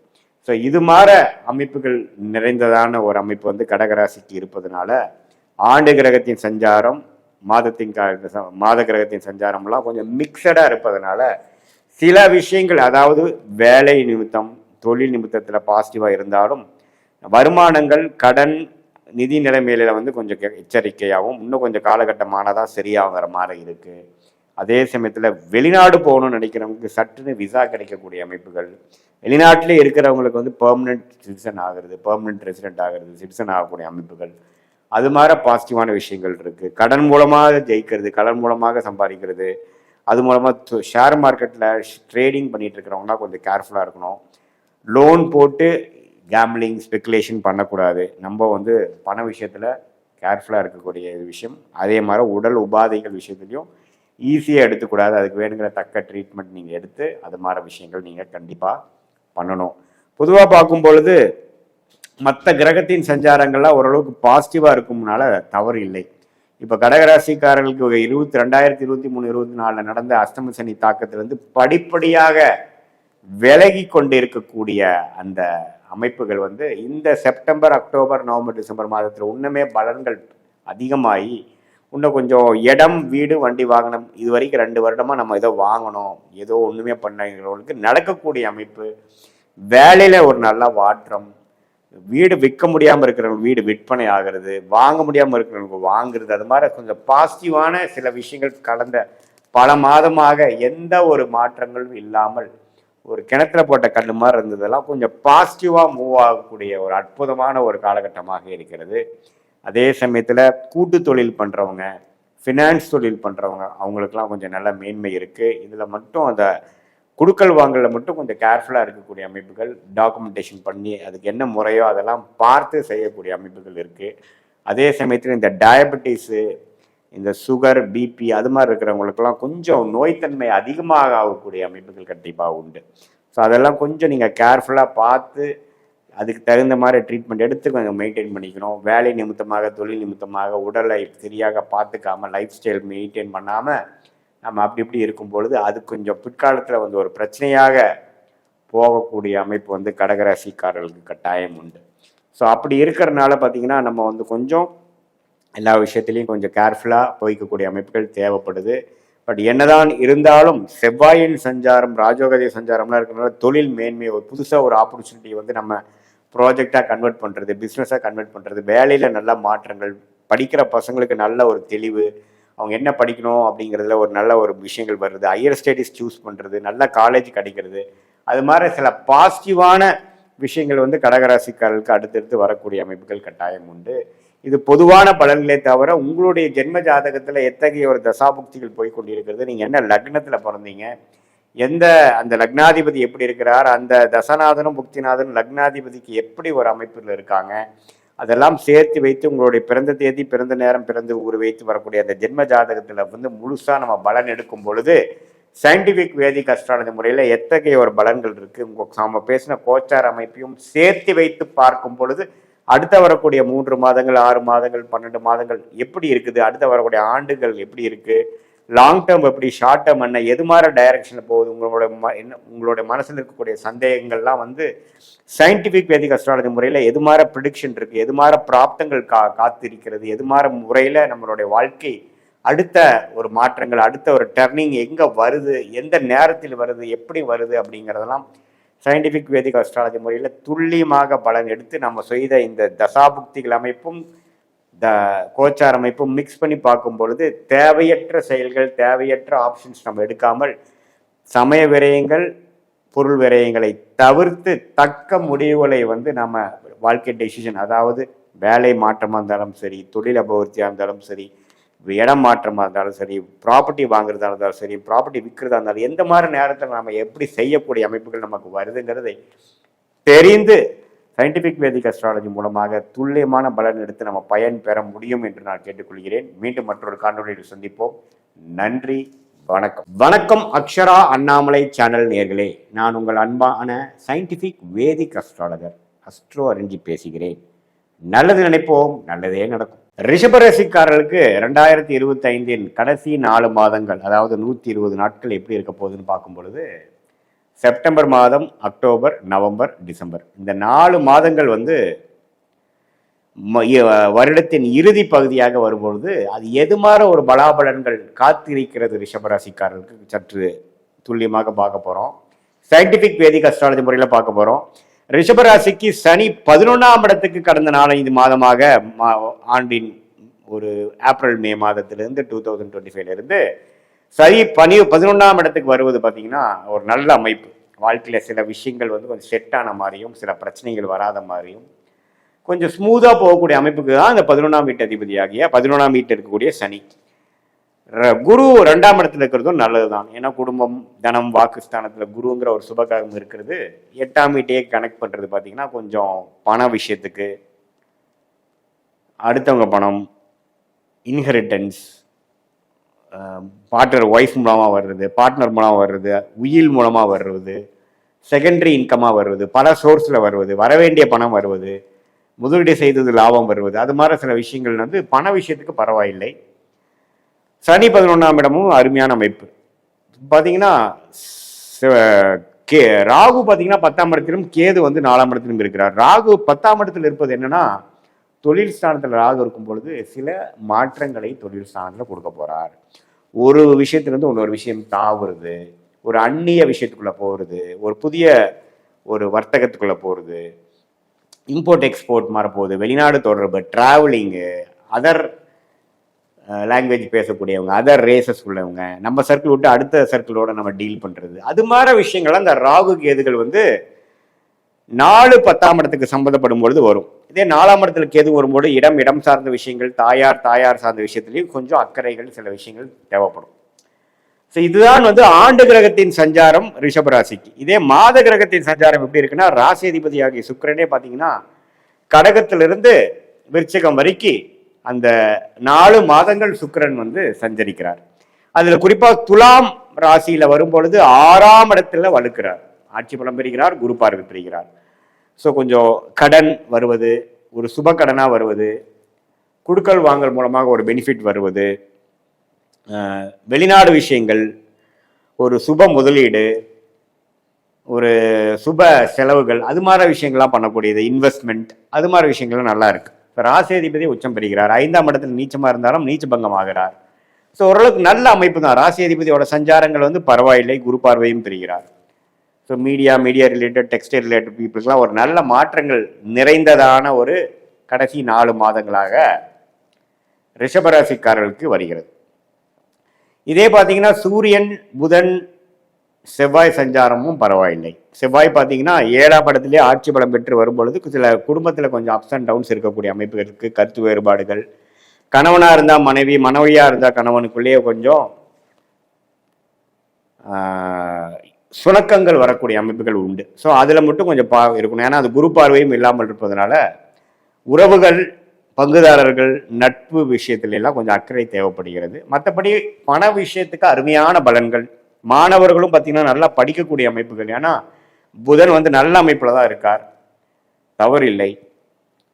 ஸோ இது மாதிரி அமைப்புகள் நிறைந்ததான ஒரு அமைப்பு வந்து கடகராசிக்கு இருப்பதனால ஆண்டு கிரகத்தின் சஞ்சாரம், மாத கிரகத்தின் சஞ்சாரம்லாம் கொஞ்சம் மிக்சடாக இருப்பதனால சில விஷயங்கள், அதாவது வேலை நிமித்தம், தொழில் நிமித்தத்தில் பாசிட்டிவாக இருந்தாலும் வருமானங்கள், கடன், நிதி நிலைமையில வந்து கொஞ்சம் எச்சரிக்கையாகவும் இன்னும் கொஞ்சம் காலகட்டமானதான் சரியாகிற மாதிரி இருக்குது. அதே சமயத்தில் வெளிநாடு போகணும்னு நினைக்கிறவங்களுக்கு சட்டுன்னு விசா கிடைக்கக்கூடிய அமைப்புகள், வெளிநாட்டிலே இருக்கிறவங்களுக்கு வந்து பெர்மனன்ட் சிட்டிசன் ஆகிறது, பெர்மனன்ட் ரெசிடென்ட் ஆகிறது, சிட்டிசன் ஆகக்கூடிய அமைப்புகள், அது மாதிரி பாசிட்டிவான விஷயங்கள் இருக்குது. கடன் மூலமாக ஜெயிக்கிறது, கடன் மூலமாக சம்பாதிக்கிறது, அது மூலமாக ஷேர் மார்க்கெட்டில் ட்ரேடிங் பண்ணிட்டு இருக்கிறவங்களாம் கொஞ்சம் கேர்ஃபுல்லாக இருக்கணும். லோன் போட்டு கேம்லிங், ஸ்பெக்குலேஷன் பண்ணக்கூடாது. நம்ம வந்து பண விஷயத்தில் கேர்ஃபுல்லாக இருக்கக்கூடிய விஷயம். அதே மாதிரி உடல் உபாதைகள் விஷயத்துலையும் ஈஸியாக எடுத்துக்கூடாது. அதுக்கு வேணுங்கிற தக்க ட்ரீட்மெண்ட் நீங்கள் எடுத்து அது மாதிரி விஷயங்கள் நீங்கள் கண்டிப்பாக பண்ணணும். பொதுவாக பார்க்கும் பொழுது மற்ற கிரகத்தின் சஞ்சாரங்கள்லாம் ஓரளவுக்கு பாசிட்டிவாக இருக்கும்னால தவறு இல்லை. இப்போ கடகராசிக்காரர்களுக்கு 2023-24 நடந்த அஷ்டம சனி தாக்கத்திலிருந்து படிப்படியாக விலகி கொண்டு இருக்கக்கூடிய அந்த அமைப்புகள் வந்து இந்த செப்டம்பர், அக்டோபர், நவம்பர், டிசம்பர் மாதத்தில் இன்னுமே பலன்கள் அதிகமாகி இன்னும் கொஞ்சம் இடம், வீடு, வண்டி, வாகனம், இது வரைக்கும் 2 வருடமாக நம்ம ஏதோ வாங்கணும், ஏதோ ஒன்றுமே பண்ணவங்களுக்கு நடக்கக்கூடிய அமைப்பு, வேலையில் ஒரு நல்ல மாற்றம், வீடு விற்க முடியாமல் இருக்கிறவங்க வீடு விற்பனை ஆகிறது, வாங்க முடியாமல் இருக்கிறவங்க வாங்குறது, அது மாதிரி கொஞ்சம் பாசிட்டிவான சில விஷயங்கள் கடந்த பல மாதமாக எந்த ஒரு மாற்றங்களும் இல்லாமல் ஒரு கிணத்துல போட்ட கண்ணு மாதிரி இருந்ததெல்லாம் கொஞ்சம் பாசிட்டிவாக மூவ் ஆகக்கூடிய ஒரு அற்புதமான ஒரு காலகட்டமாக இருக்கிறது. அதே சமயத்தில் கூட்டு தொழில் பண்ணுறவங்க, ஃபினான்ஸ் தொழில் பண்ணுறவங்க, அவங்களுக்கெல்லாம் கொஞ்சம் நல்ல மேன்மை இருக்குது. இதில் மட்டும் அந்த குடுக்கல் வாங்கலில் மட்டும் கொஞ்சம் கேர்ஃபுல்லாக இருக்கக்கூடிய அமைப்புகள், டாக்குமெண்டேஷன் பண்ணி அதுக்கு என்ன முறையோ அதெல்லாம் பார்த்து செய்யக்கூடிய அமைப்புகள் இருக்குது. அதே சமயத்தில் இந்த டயபெட்டிஸு, இந்த சுகர், பிபி அது மாதிரி இருக்கிறவங்களுக்கெல்லாம் கொஞ்சம் நோய்த்தன்மை அதிகமாக ஆகக்கூடிய அமைப்புகள் கண்டிப்பாக உண்டு. ஸோ அதெல்லாம் கொஞ்சம் நீங்கள் கேர்ஃபுல்லாக பார்த்து அதுக்கு தகுந்த மாதிரி ட்ரீட்மெண்ட் எடுத்து கொஞ்சம் மெயின்டைன் பண்ணிக்கணும். வேலை நிமித்தமாக, தொழில் நிமித்தமாக உடலை சரியாக பார்த்துக்காமல், லைஃப் ஸ்டைல் மெயின்டைன் பண்ணாமல் நம்ம அப்படி இப்படி இருக்கும் பொழுது அது கொஞ்சம் பிற்காலத்தில் வந்து ஒரு பிரச்சனையாக போகக்கூடிய அமைப்பு வந்து கடகராசிக்காரர்களுக்கு கட்டாயம் உண்டு. ஸோ அப்படி இருக்கிறனால பார்த்தீங்கன்னா நம்ம வந்து கொஞ்சம் எல்லா விஷயத்துலையும் கொஞ்சம் கேர்ஃபுல்லாக போய்க்கக்கூடிய அமைப்புகள் தேவைப்படுது. பட் என்னதான் இருந்தாலும் செவ்வாயின் சஞ்சாரம், ராஜயோகதிய சஞ்சாரம்லாம் இருக்கிறனால தொழில் மேன்மை, ஒரு புதுசாக ஒரு ஆப்பர்ச்சுனிட்டி வந்து நம்ம ப்ராஜெக்டாக கன்வெர்ட் பண்ணுறது, பிஸ்னஸாக கன்வெர்ட் பண்ணுறது, வேலையில் நல்ல மாற்றங்கள், படிக்கிற பசங்களுக்கு நல்ல ஒரு தெளிவு, அவங்க என்ன படிக்கணும் அப்படிங்கிறதுல ஒரு நல்ல ஒரு விஷயங்கள் வருது, ஹையர் ஸ்டடீஸ் சூஸ் பண்ணுறது, நல்ல காலேஜ் கிடைக்கிறது, அது மாதிரி சில பாசிட்டிவான விஷயங்கள் வந்து கடகராசிக்காரர்களுக்கு அடுத்தடுத்து வரக்கூடிய அமைப்புகள் கட்டாயம் உண்டு. இது பொதுவான பலன்களே தவிர உங்களுடைய ஜென்ம ஜாதகத்தில் எத்தகைய ஒரு தசாபுக்திகள் போய் கொண்டிருக்கிறது, நீங்கள் என்ன லக்னத்தில் பிறந்தீங்க, எந்த அந்த லக்னாதிபதி எப்படி இருக்கிறார், அந்த தசநாதனும் புக்திநாதனும் லக்னாதிபதிக்கு எப்படி ஒரு அமைப்பில் இருக்காங்க, அதெல்லாம் சேர்த்து வைத்து உங்களுடைய பிறந்த தேதி, பிறந்த நேரம், பிறந்த ஊர் வைத்து வரக்கூடிய அந்த ஜென்ம ஜாதகத்தில் வந்து முழுசாக நம்ம பலன் எடுக்கும் பொழுது சயின்டிஃபிக் வேதிக் அஸ்ட்ராலஜி முறையில் எத்தகைய ஒரு பலன்கள் இருக்குது, நம்ம பேசின கோச்சார் அமைப்பையும் சேர்த்து வைத்து பார்க்கும் பொழுது அடுத்த வரக்கூடிய 3 மாதங்கள், 6 மாதங்கள், 12 மாதங்கள் எப்படி இருக்குது, அடுத்த வரக்கூடிய ஆண்டுகள் எப்படி இருக்குது, லாங் டேர்ம் எப்படி, ஷார்ட் டேர்ம் என்ன, எது மாதிரி டைரக்ஷனில் போகுது, உங்களுடைய மனசில் இருக்கக்கூடிய சந்தேகங்கள்லாம் வந்து சயின்டிஃபிக் வேதிக் அஸ்ட்ராலஜி முறையில் எது மாதிரி ப்ரிடிக்ஷன் இருக்குது, எது மாதிரி பிராப்தங்கள் காத்திருக்கிறது, எது மாதிரி முறையில் நம்மளுடைய வாழ்க்கை அடுத்த ஒரு மாற்றங்கள், அடுத்த ஒரு டர்னிங் எங்கே வருது, எந்த நேரத்தில் வருது, எப்படி வருது அப்படிங்கிறதெல்லாம் சயின்டிஃபிக் வேதிக் அஸ்ட்ராலஜி முறையில் துல்லியமாக பலன் எடுத்து நம்ம செய்த இந்த தசாபுக்திகள் அமைப்பும் கோச்சார் அமைப்பும் மிக்ஸ் பண்ணி பார்க்கும் பொழுது தேவையற்ற செயல்கள், தேவையற்ற ஆப்ஷன்ஸ் நம்ம எடுக்காமல் சமய விரயங்கள், பொருள் விரயங்களை தவிர்த்து தக்க முடிவுகளை வந்து நம்ம வாழ்க்கை டெசிஷன், அதாவது வேலை மாற்றமாக இருந்தாலும் சரி, தொழில் அபிவிருத்தியாக இருந்தாலும் சரி, இடம் மாற்றமாக இருந்தாலும் சரி, ப்ராப்பர்ட்டி வாங்குறதா இருந்தாலும் சரி, ப்ராப்பர்ட்டி விற்கிறதா இருந்தாலும் எந்த மாதிரி நேரத்தில் நம்ம எப்படி செய்யக்கூடிய அமைப்புகள் நமக்கு வருதுங்கிறதை தெரிந்து சயின்டிஃபிக் வேதிக் அஸ்ட்ராலஜி மூலமாக துல்லியமான பலன் எடுத்து நம்ம பயன் பெற முடியும் என்று நான் கேட்டுக்கொள்கிறேன். மீண்டும் மற்றொரு காணொலியில் சந்திப்போம். நன்றி, வணக்கம். வணக்கம் அக்ஷரா அண்ணாமலை சேனல் நேயர்களே, நான் உங்கள் அன்பான சயின்டிஃபிக் வேதிக் அஸ்ட்ராலஜர் அஸ்ட்ரோ அரஞ்சி பேசுகிறேன். நல்லது நினைப்போம், நல்லதே நடக்கும். ரிஷபராசிக்காரர்களுக்கு 2025 கடைசி 4 மாதங்கள், அதாவது 120 நாட்கள் எப்படி இருக்க போகுதுன்னு பார்க்கும் பொழுது செப்டம்பர் மாதம், அக்டோபர், நவம்பர், டிசம்பர் இந்த 4 மாதங்கள் வந்து வருடத்தின் இறுதி பகுதியாக வரும்பொழுது அது எது மாதிரி ஒரு பலாபலன்கள் காத்திருக்கிறது ரிஷபராசிக்காரர்களுக்கு சற்று துல்லியமாக பார்க்க போகிறோம். சயின்டிஃபிக் வேதிக் அஸ்ட்ராலஜி முறையில் பார்க்க போகிறோம். ரிஷபராசிக்கு சனி 11ஆம் இடத்துக்கு கடந்த 4-5 மாதமாக ஆண்டின் ஒரு ஏப்ரல் மே மாதத்திலிருந்து 2025 சனி 11ஆம் இடத்துக்கு வருவது பார்த்தீங்கன்னா ஒரு நல்ல அமைப்பு. வாழ்க்கையில் சில விஷயங்கள் வந்து கொஞ்சம் செட்டான மாதிரியும், சில பிரச்சனைகள் வராத மாதிரியும் கொஞ்சம் ஸ்மூத்தாக போகக்கூடிய அமைப்புக்கு தான் இந்த 11ஆம் வீட்டு அதிபதியாகிய 11ஆம் வீட்டில் இருக்கக்கூடிய சனி. குரு 2ஆம் இடத்துல இருக்கிறதும் நல்லது தான். ஏன்னா குடும்பம், தனம், வாக்குஸ்தானத்தில் குருங்கிற ஒரு சுபகாரம் இருக்கிறது 8ஆம் வீட்டையே கனெக்ட் பண்ணுறது பார்த்தீங்கன்னா கொஞ்சம் பண விஷயத்துக்கு, அடுத்தவங்க பணம், இன்ஹெரிட்டன்ஸ், பார்ட்னர் ஒய்ஃப் மூலமாக வர்றது, பார்ட்னர் மூலமாக வர்றது, உயில் மூலமாக வர்றது, செகண்டரி இன்கமாக வருவது, பல சோர்ஸில் வருவது, வரவேண்டிய பணம் வருவது, முதலீடு செய்தது லாபம் வருவது, அது மாதிரி சில விஷயங்கள் வந்து பண விஷயத்துக்கு பரவாயில்லை. சனி 11ஆம் இடமும் அருமையான அமைப்பு. பார்த்தீங்கன்னா ராகு பார்த்தீங்கன்னா 10ஆம் இடத்திலும், கேது வந்து 4ஆம் இடத்திலும் இருக்கிறார். ராகு 10ஆம் இடத்தில் இருப்பது என்னன்னா, தொழில் ஸ்தானத்தில் ராகு இருக்கும் பொழுது சில மாற்றங்களை தொழில் ஸ்தானத்தில் கொடுக்க போறார். ஒரு விஷயத்திலிருந்து இன்னொரு விஷயம் தாவுறது, ஒரு அந்நிய விஷயத்துக்குள்ள போகிறது, ஒரு புதிய ஒரு வர்த்தகத்துக்குள்ள போகிறது, இம்போர்ட் எக்ஸ்போர்ட் மாற போகுது, வெளிநாடு தொடர்பு, டிராவலிங்கு, அதர் லாங்குவேஜ் பேசக்கூடியவங்க, அதர் ரேசஸ் உள்ளவங்க, நம்ம சர்க்கிள் விட்டு அடுத்த சர்க்கிளோட நம்ம டீல் பண்ணுறது, அது மாதிரி விஷயங்கள்லாம் இந்த ராகு கேதுகள் வந்து 4 10ஆம் இடத்துக்கு சம்மந்தப்படும் பொழுது வரும். இதே 4ஆம் இடத்துல கேது வரும்போது இடம் சார்ந்த விஷயங்கள், தாயார் சார்ந்த விஷயத்துலையும் கொஞ்சம் அக்கறைகள், சில விஷயங்கள் தேவைப்படும். ஸோ இதுதான் வந்து ஆண்டு கிரகத்தின் சஞ்சாரம் ரிஷபராசிக்கு. இதே மாத கிரகத்தின் சஞ்சாரம் எப்படி இருக்குன்னா, ராசி அதிபதியாகிய சுக்கிரனே பார்த்தீங்கன்னா கடகத்திலிருந்து விருச்சிகம் வரைக்கும் அந்த 4 மாதங்கள் சுக்கிரன் வந்து சஞ்சரிக்கிறார். அதில் குறிப்பாக துலாம் ராசியில் வரும்பொழுது 6ஆம் இடத்துல வலுக்கிறார், ஆட்சி பலம் பெறுகிறார், குரு பார்வை பெறுகிறார். ஸோ கொஞ்சம் கடன் வருவது, ஒரு சுப கடனாக வருவது, குடுக்கல் வாங்கல் மூலமாக ஒரு பெனிஃபிட் வருவது, வெளிநாடு விஷயங்கள், ஒரு சுப முதலீடு, ஒரு சுப செலவுகள், அது மாதிரி விஷயங்கள்லாம் பண்ணக்கூடியது, இன்வெஸ்ட்மெண்ட், அது மாதிரி விஷயங்கள்லாம் நல்லா இருக்கு. இப்போ ராசியாதிபதி உச்சம் பெறுகிறார், 5ஆம் இடத்துல நீச்சமாக இருந்தாலும் நீச்ச பங்கம் ஆகிறார். ஸோ ஓரளவுக்கு நல்ல அமைப்பு தான். ராசியாதிபதியோட சஞ்சாரங்கள் வந்து பரவாயில்லை, குரு பார்வையும் பெறுகிறார். So media related, textile related பீப்புளுக்கெல்லாம் ஒரு நல்ல மாற்றங்கள் நிறைந்ததான ஒரு கடைசி 4 மாதங்களாக ரிஷபராசிக்காரர்களுக்கு வருகிறது. இதே பார்த்தீங்கன்னா சூரியன், புதன், செவ்வாய் சஞ்சாரமும் பரவாயில்லை. செவ்வாய் பார்த்தீங்கன்னா 7ஆம் இடத்திலே ஆட்சி பலம் பெற்று வரும்பொழுது சில குடும்பத்தில் கொஞ்சம் அப்ஸ் அண்ட் டவுன்ஸ் இருக்கக்கூடிய அமைப்புகள் இருக்குது. கருத்து வேறுபாடுகள், கணவனாக இருந்தால் மனைவி, மனைவியாக இருந்தால் கணவனுக்குள்ளேயே கொஞ்சம் சுணக்கங்கள் வரக்கூடிய அமைப்புகள் உண்டு. ஸோ அதில் மட்டும் கொஞ்சம் இருக்கணும். ஏன்னா அது குரு பார்வையும் இல்லாமல் இருப்பதனால உறவுகள், பங்குதாரர்கள், நட்பு விஷயத்துல எல்லாம் கொஞ்சம் அக்கறை தேவைப்படுகிறது. மற்றபடி பண விஷயத்துக்கு அருமையான பலன்கள். மாணவர்களும் பார்த்தீங்கன்னா நல்லா படிக்கக்கூடிய அமைப்புகள். ஏன்னா புதன் வந்து நல்ல அமைப்பில் தான் இருக்கார், தவறில்லை.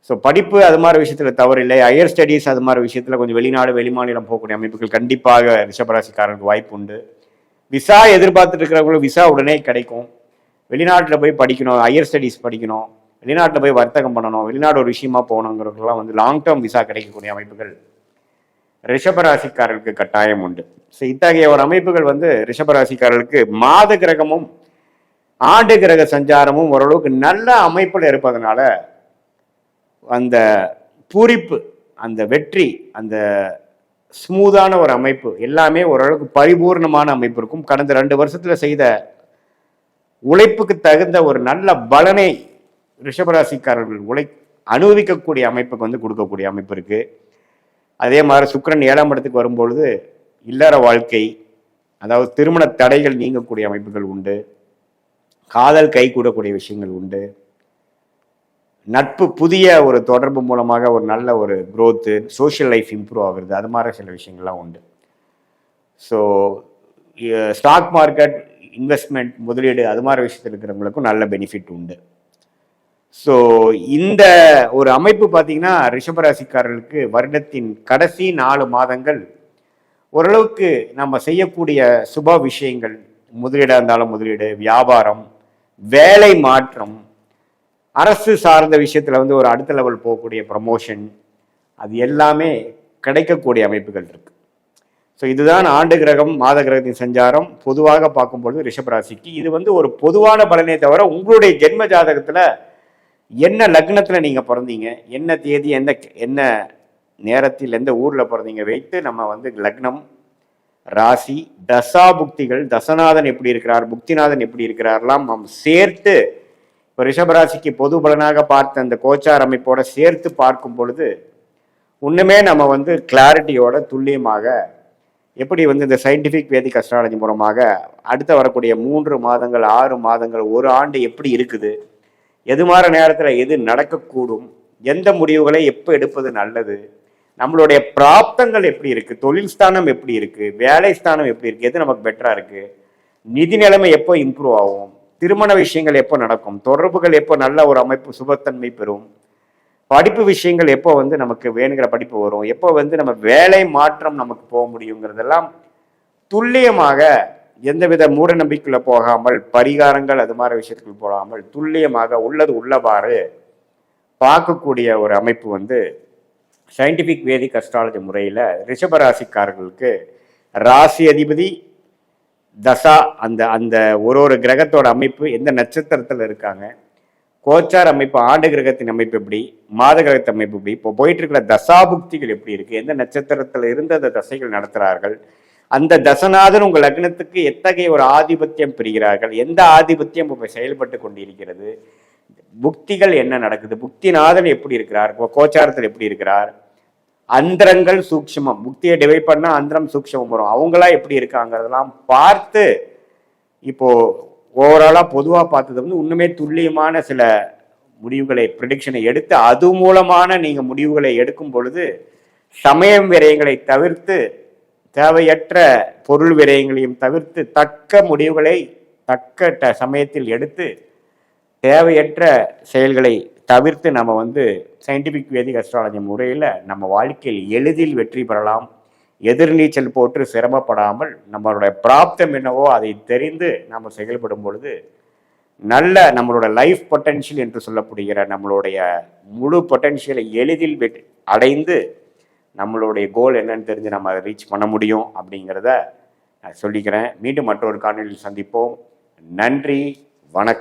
ஸோ படிப்பு அது மாதிரி விஷயத்தில் தவறில்லை. ஹையர் ஸ்டடீஸ் அது மாதிரி விஷயத்தில் கொஞ்சம் வெளிநாடு வெளிமாநிலம் போகக்கூடிய அமைப்புகள் கண்டிப்பாக ரிஷபராசிக்காரர்களுக்கு வாய்ப்பு உண்டு. விசா எதிர்பார்த்துட்டு இருக்கிறவங்களுக்கு விசா உடனே கிடைக்கும். வெளிநாட்டில் போய் படிக்கணும், ஹையர் ஸ்டடீஸ் படிக்கணும், வெளிநாட்டில் போய் வர்த்தகம் பண்ணணும், வெளிநாடு ஒரு விஷயமா போகணுங்கிறதுலாம் வந்து லாங் டேர்ம் விசா கிடைக்கக்கூடிய அமைப்புகள் ரிஷபராசிக்காரர்களுக்கு கட்டாயம் உண்டு. ஸோ இத்தகைய ஒரு அமைப்புகள் வந்து ரிஷபராசிக்காரர்களுக்கு மாத கிரகமும் ஆண்டு கிரக சஞ்சாரமும் ஓரளவுக்கு நல்ல அமைப்பில் இருப்பதனால அந்த பூரிப்பு, அந்த வெற்றி, அந்த ஸ்மூதான ஒரு அமைப்பு எல்லாமே ஓரளவுக்கு பரிபூர்ணமான அமைப்பு இருக்கும். கடந்த 2 வருஷத்துல செய்த உழைப்புக்கு தகுந்த ஒரு நல்ல பலனை ரிஷபராசிக்காரர்கள் அனுபவிக்கக்கூடிய அமைப்புக்கு வந்து கொடுக்கக்கூடிய அமைப்பு இருக்கு. அதே மாதிரி சுக்கிரன் 7ஆம் இடத்துக்கு வரும்பொழுது இல்லற வாழ்க்கை, அதாவது திருமண தடைகள் நீங்கக்கூடிய அமைப்புகள் உண்டு. காதல் கை கூடக்கூடிய விஷயங்கள் உண்டு. நட்பு, புதிய ஒரு தொடர்பு மூலமாக ஒரு நல்ல ஒரு க்ரோத்து, சோஷியல் லைஃப் இம்ப்ரூவ் ஆகுறது, அது மாதிரி சில விஷயங்கள்லாம் உண்டு. ஸோ ஸ்டாக் மார்க்கெட், இன்வெஸ்ட்மெண்ட், முதலீடு அது மாதிரி விஷயத்தில் இருக்கிறவங்களுக்கும் நல்ல பெனிஃபிட் உண்டு. ஸோ இந்த ஒரு அமைப்பு பார்த்தீங்கன்னா ரிஷபராசிக்காரர்களுக்கு வருடத்தின் கடைசி 4 மாதங்கள் ஓரளவுக்கு நம்ம செய்யக்கூடிய சுப விஷயங்கள், முதலீடாக இருந்தாலும் முதலீடு, வியாபாரம், வேலை மாற்றம், அரசு சார்ந்த விஷயத்தில் வந்து ஒரு அடுத்த லெவல் போகக்கூடிய ப்ரமோஷன், அது எல்லாமே கிடைக்கக்கூடிய அமைப்புகள் இருக்கு. ஸோ இதுதான் ஆண்டு கிரகம், மாத கிரகத்தின் சஞ்சாரம் பொதுவாக பார்க்கும்பொழுது ரிஷபராசிக்கு இது வந்து ஒரு பொதுவான பலனே தவிர உங்களுடைய ஜென்ம ஜாதகத்தில் என்ன லக்னத்தில் நீங்கள் பிறந்தீங்க, என்ன தேதி, என்ன நேரத்தில், எந்த ஊரில் பிறந்தீங்க வைத்து நம்ம வந்து லக்னம், ராசி, தசா புக்திகள், தசநாதன் எப்படி இருக்கிறார், புக்திநாதன் எப்படி இருக்கிறார்லாம் நாம் சேர்த்து இப்போ ரிஷபராசிக்கு பொது பலனாக பார்த்த அந்த கோச்சார் அமைப்போட சேர்த்து பார்க்கும் பொழுது இன்னுமே நம்ம வந்து கிளாரிட்டியோட துல்லியமாக எப்படி வந்து இந்த சயின்டிஃபிக் வேதிக் அஸ்ட்ராலஜி மூலமாக அடுத்த வரக்கூடிய 3 மாதங்கள், 6 மாதங்கள், ஒரு ஆண்டு எப்படி இருக்குது, எது மாதிரி நேரத்தில் எது நடக்கக்கூடும், எந்த முடிவுகளை எப்போ எடுப்பது நல்லது, நம்மளுடைய பிராப்தங்கள் எப்படி இருக்குது, தொழில் ஸ்தானம் எப்படி இருக்குது, வேலை ஸ்தானம் எப்படி இருக்குது, எது நமக்கு பெட்டராக இருக்குது, நிதி நிலைமை எப்போ இம்ப்ரூவ் ஆகும், திருமண விஷயங்கள் எப்போ நடக்கும், தொடர்புகள் எப்போ நல்ல ஒரு அமைப்பு சுபத்தன்மை பெறும், படிப்பு விஷயங்கள் எப்போ வந்து நமக்கு வேணுங்கிற படிப்பு வரும், எப்போ வந்து நம்ம வேலை மாற்றம் நமக்கு போக முடியுங்கிறதெல்லாம் துல்லியமாக எந்தவித மூட நம்பிக்கைக்குள்ள போகாமல், பரிகாரங்கள் அது மாதிரி விஷயத்துக்கு போகாமல் துல்லியமாக உள்ளது உள்ளவாறு பார்க்கக்கூடிய ஒரு அமைப்பு வந்து சயின்டிஃபிக் வேதிக் அஸ்ட்ராலஜி முறையில் ரிஷபராசிக்காரர்களுக்கு ராசி அதிபதி தசா, அந்த அந்த ஒரு கிரகத்தோட அமைப்பு எந்த நட்சத்திரத்தில் இருக்காங்க, கோச்சார் அமைப்பு, ஆண்டு கிரகத்தின் அமைப்பு எப்படி, மாத கிரகத்தின் அமைப்பு எப்படி, இப்போ போயிட்டு இருக்கிற தசாபுக்திகள் எப்படி இருக்கு, எந்த நட்சத்திரத்தில் இருந்து அந்த தசைகள் நடத்துகிறார்கள், அந்த தசநாதன் உங்கள் லக்னத்துக்கு எத்தகைய ஒரு ஆதிபத்தியம் பெறுகிறார்கள், எந்த ஆதிபத்தியம் இப்போ செயல்பட்டு கொண்டிருக்கிறது, புக்திகள் என்ன நடக்குது, புக்திநாதன் எப்படி இருக்கிறார், கோச்சாரத்தில் எப்படி இருக்கிறார், அந்தரங்கள் சூக்ஷமம், புக்தியை டிவைட் பண்ணா அந்தரம் சூக்ஷமம் வரும், அவங்களா எப்படி இருக்காங்கிறதெல்லாம் பார்த்து இப்போ ஓவராலாக பொதுவாக பார்த்தது வந்து இன்னுமே துல்லியமான சில முடிவுகளை, ப்ரிடிக்ஷனை எடுத்து அது மூலமான நீங்கள் முடிவுகளை எடுக்கும் பொழுது சமயம் விரயங்களை தவிர்த்து, தேவையற்ற பொருள் விரயங்களையும் தவிர்த்து தக்க முடிவுகளை தக்க சமயத்தில் எடுத்து தேவையற்ற செயல்களை தவிர்த்து நம்ம வந்து சயின்டிஃபிக் வேதிக் அஸ்ட்ராலஜி முறையில் நம்ம வாழ்க்கையில் எளிதில் வெற்றி பெறலாம். எதிர்நீச்சல் போட்டு சிரமப்படாமல் நம்மளுடைய பிராப்தம் என்னவோ அதை தெரிந்து நம்ம செயல்படும் பொழுது நல்ல நம்மளோட லைஃப் பொட்டன்ஷியல் என்று சொல்லப்படுகிற நம்மளுடைய முழு பொட்டன்ஷியலை எளிதில் அடைந்து நம்மளுடைய கோல் என்னன்னு தெரிஞ்சு நம்ம அதை ரீச் பண்ண முடியும் அப்படிங்கிறத நான் சொல்லிக்கிறேன். மீண்டும் மற்றொரு காணொலியில் சந்திப்போம். நன்றி, வணக்கம்.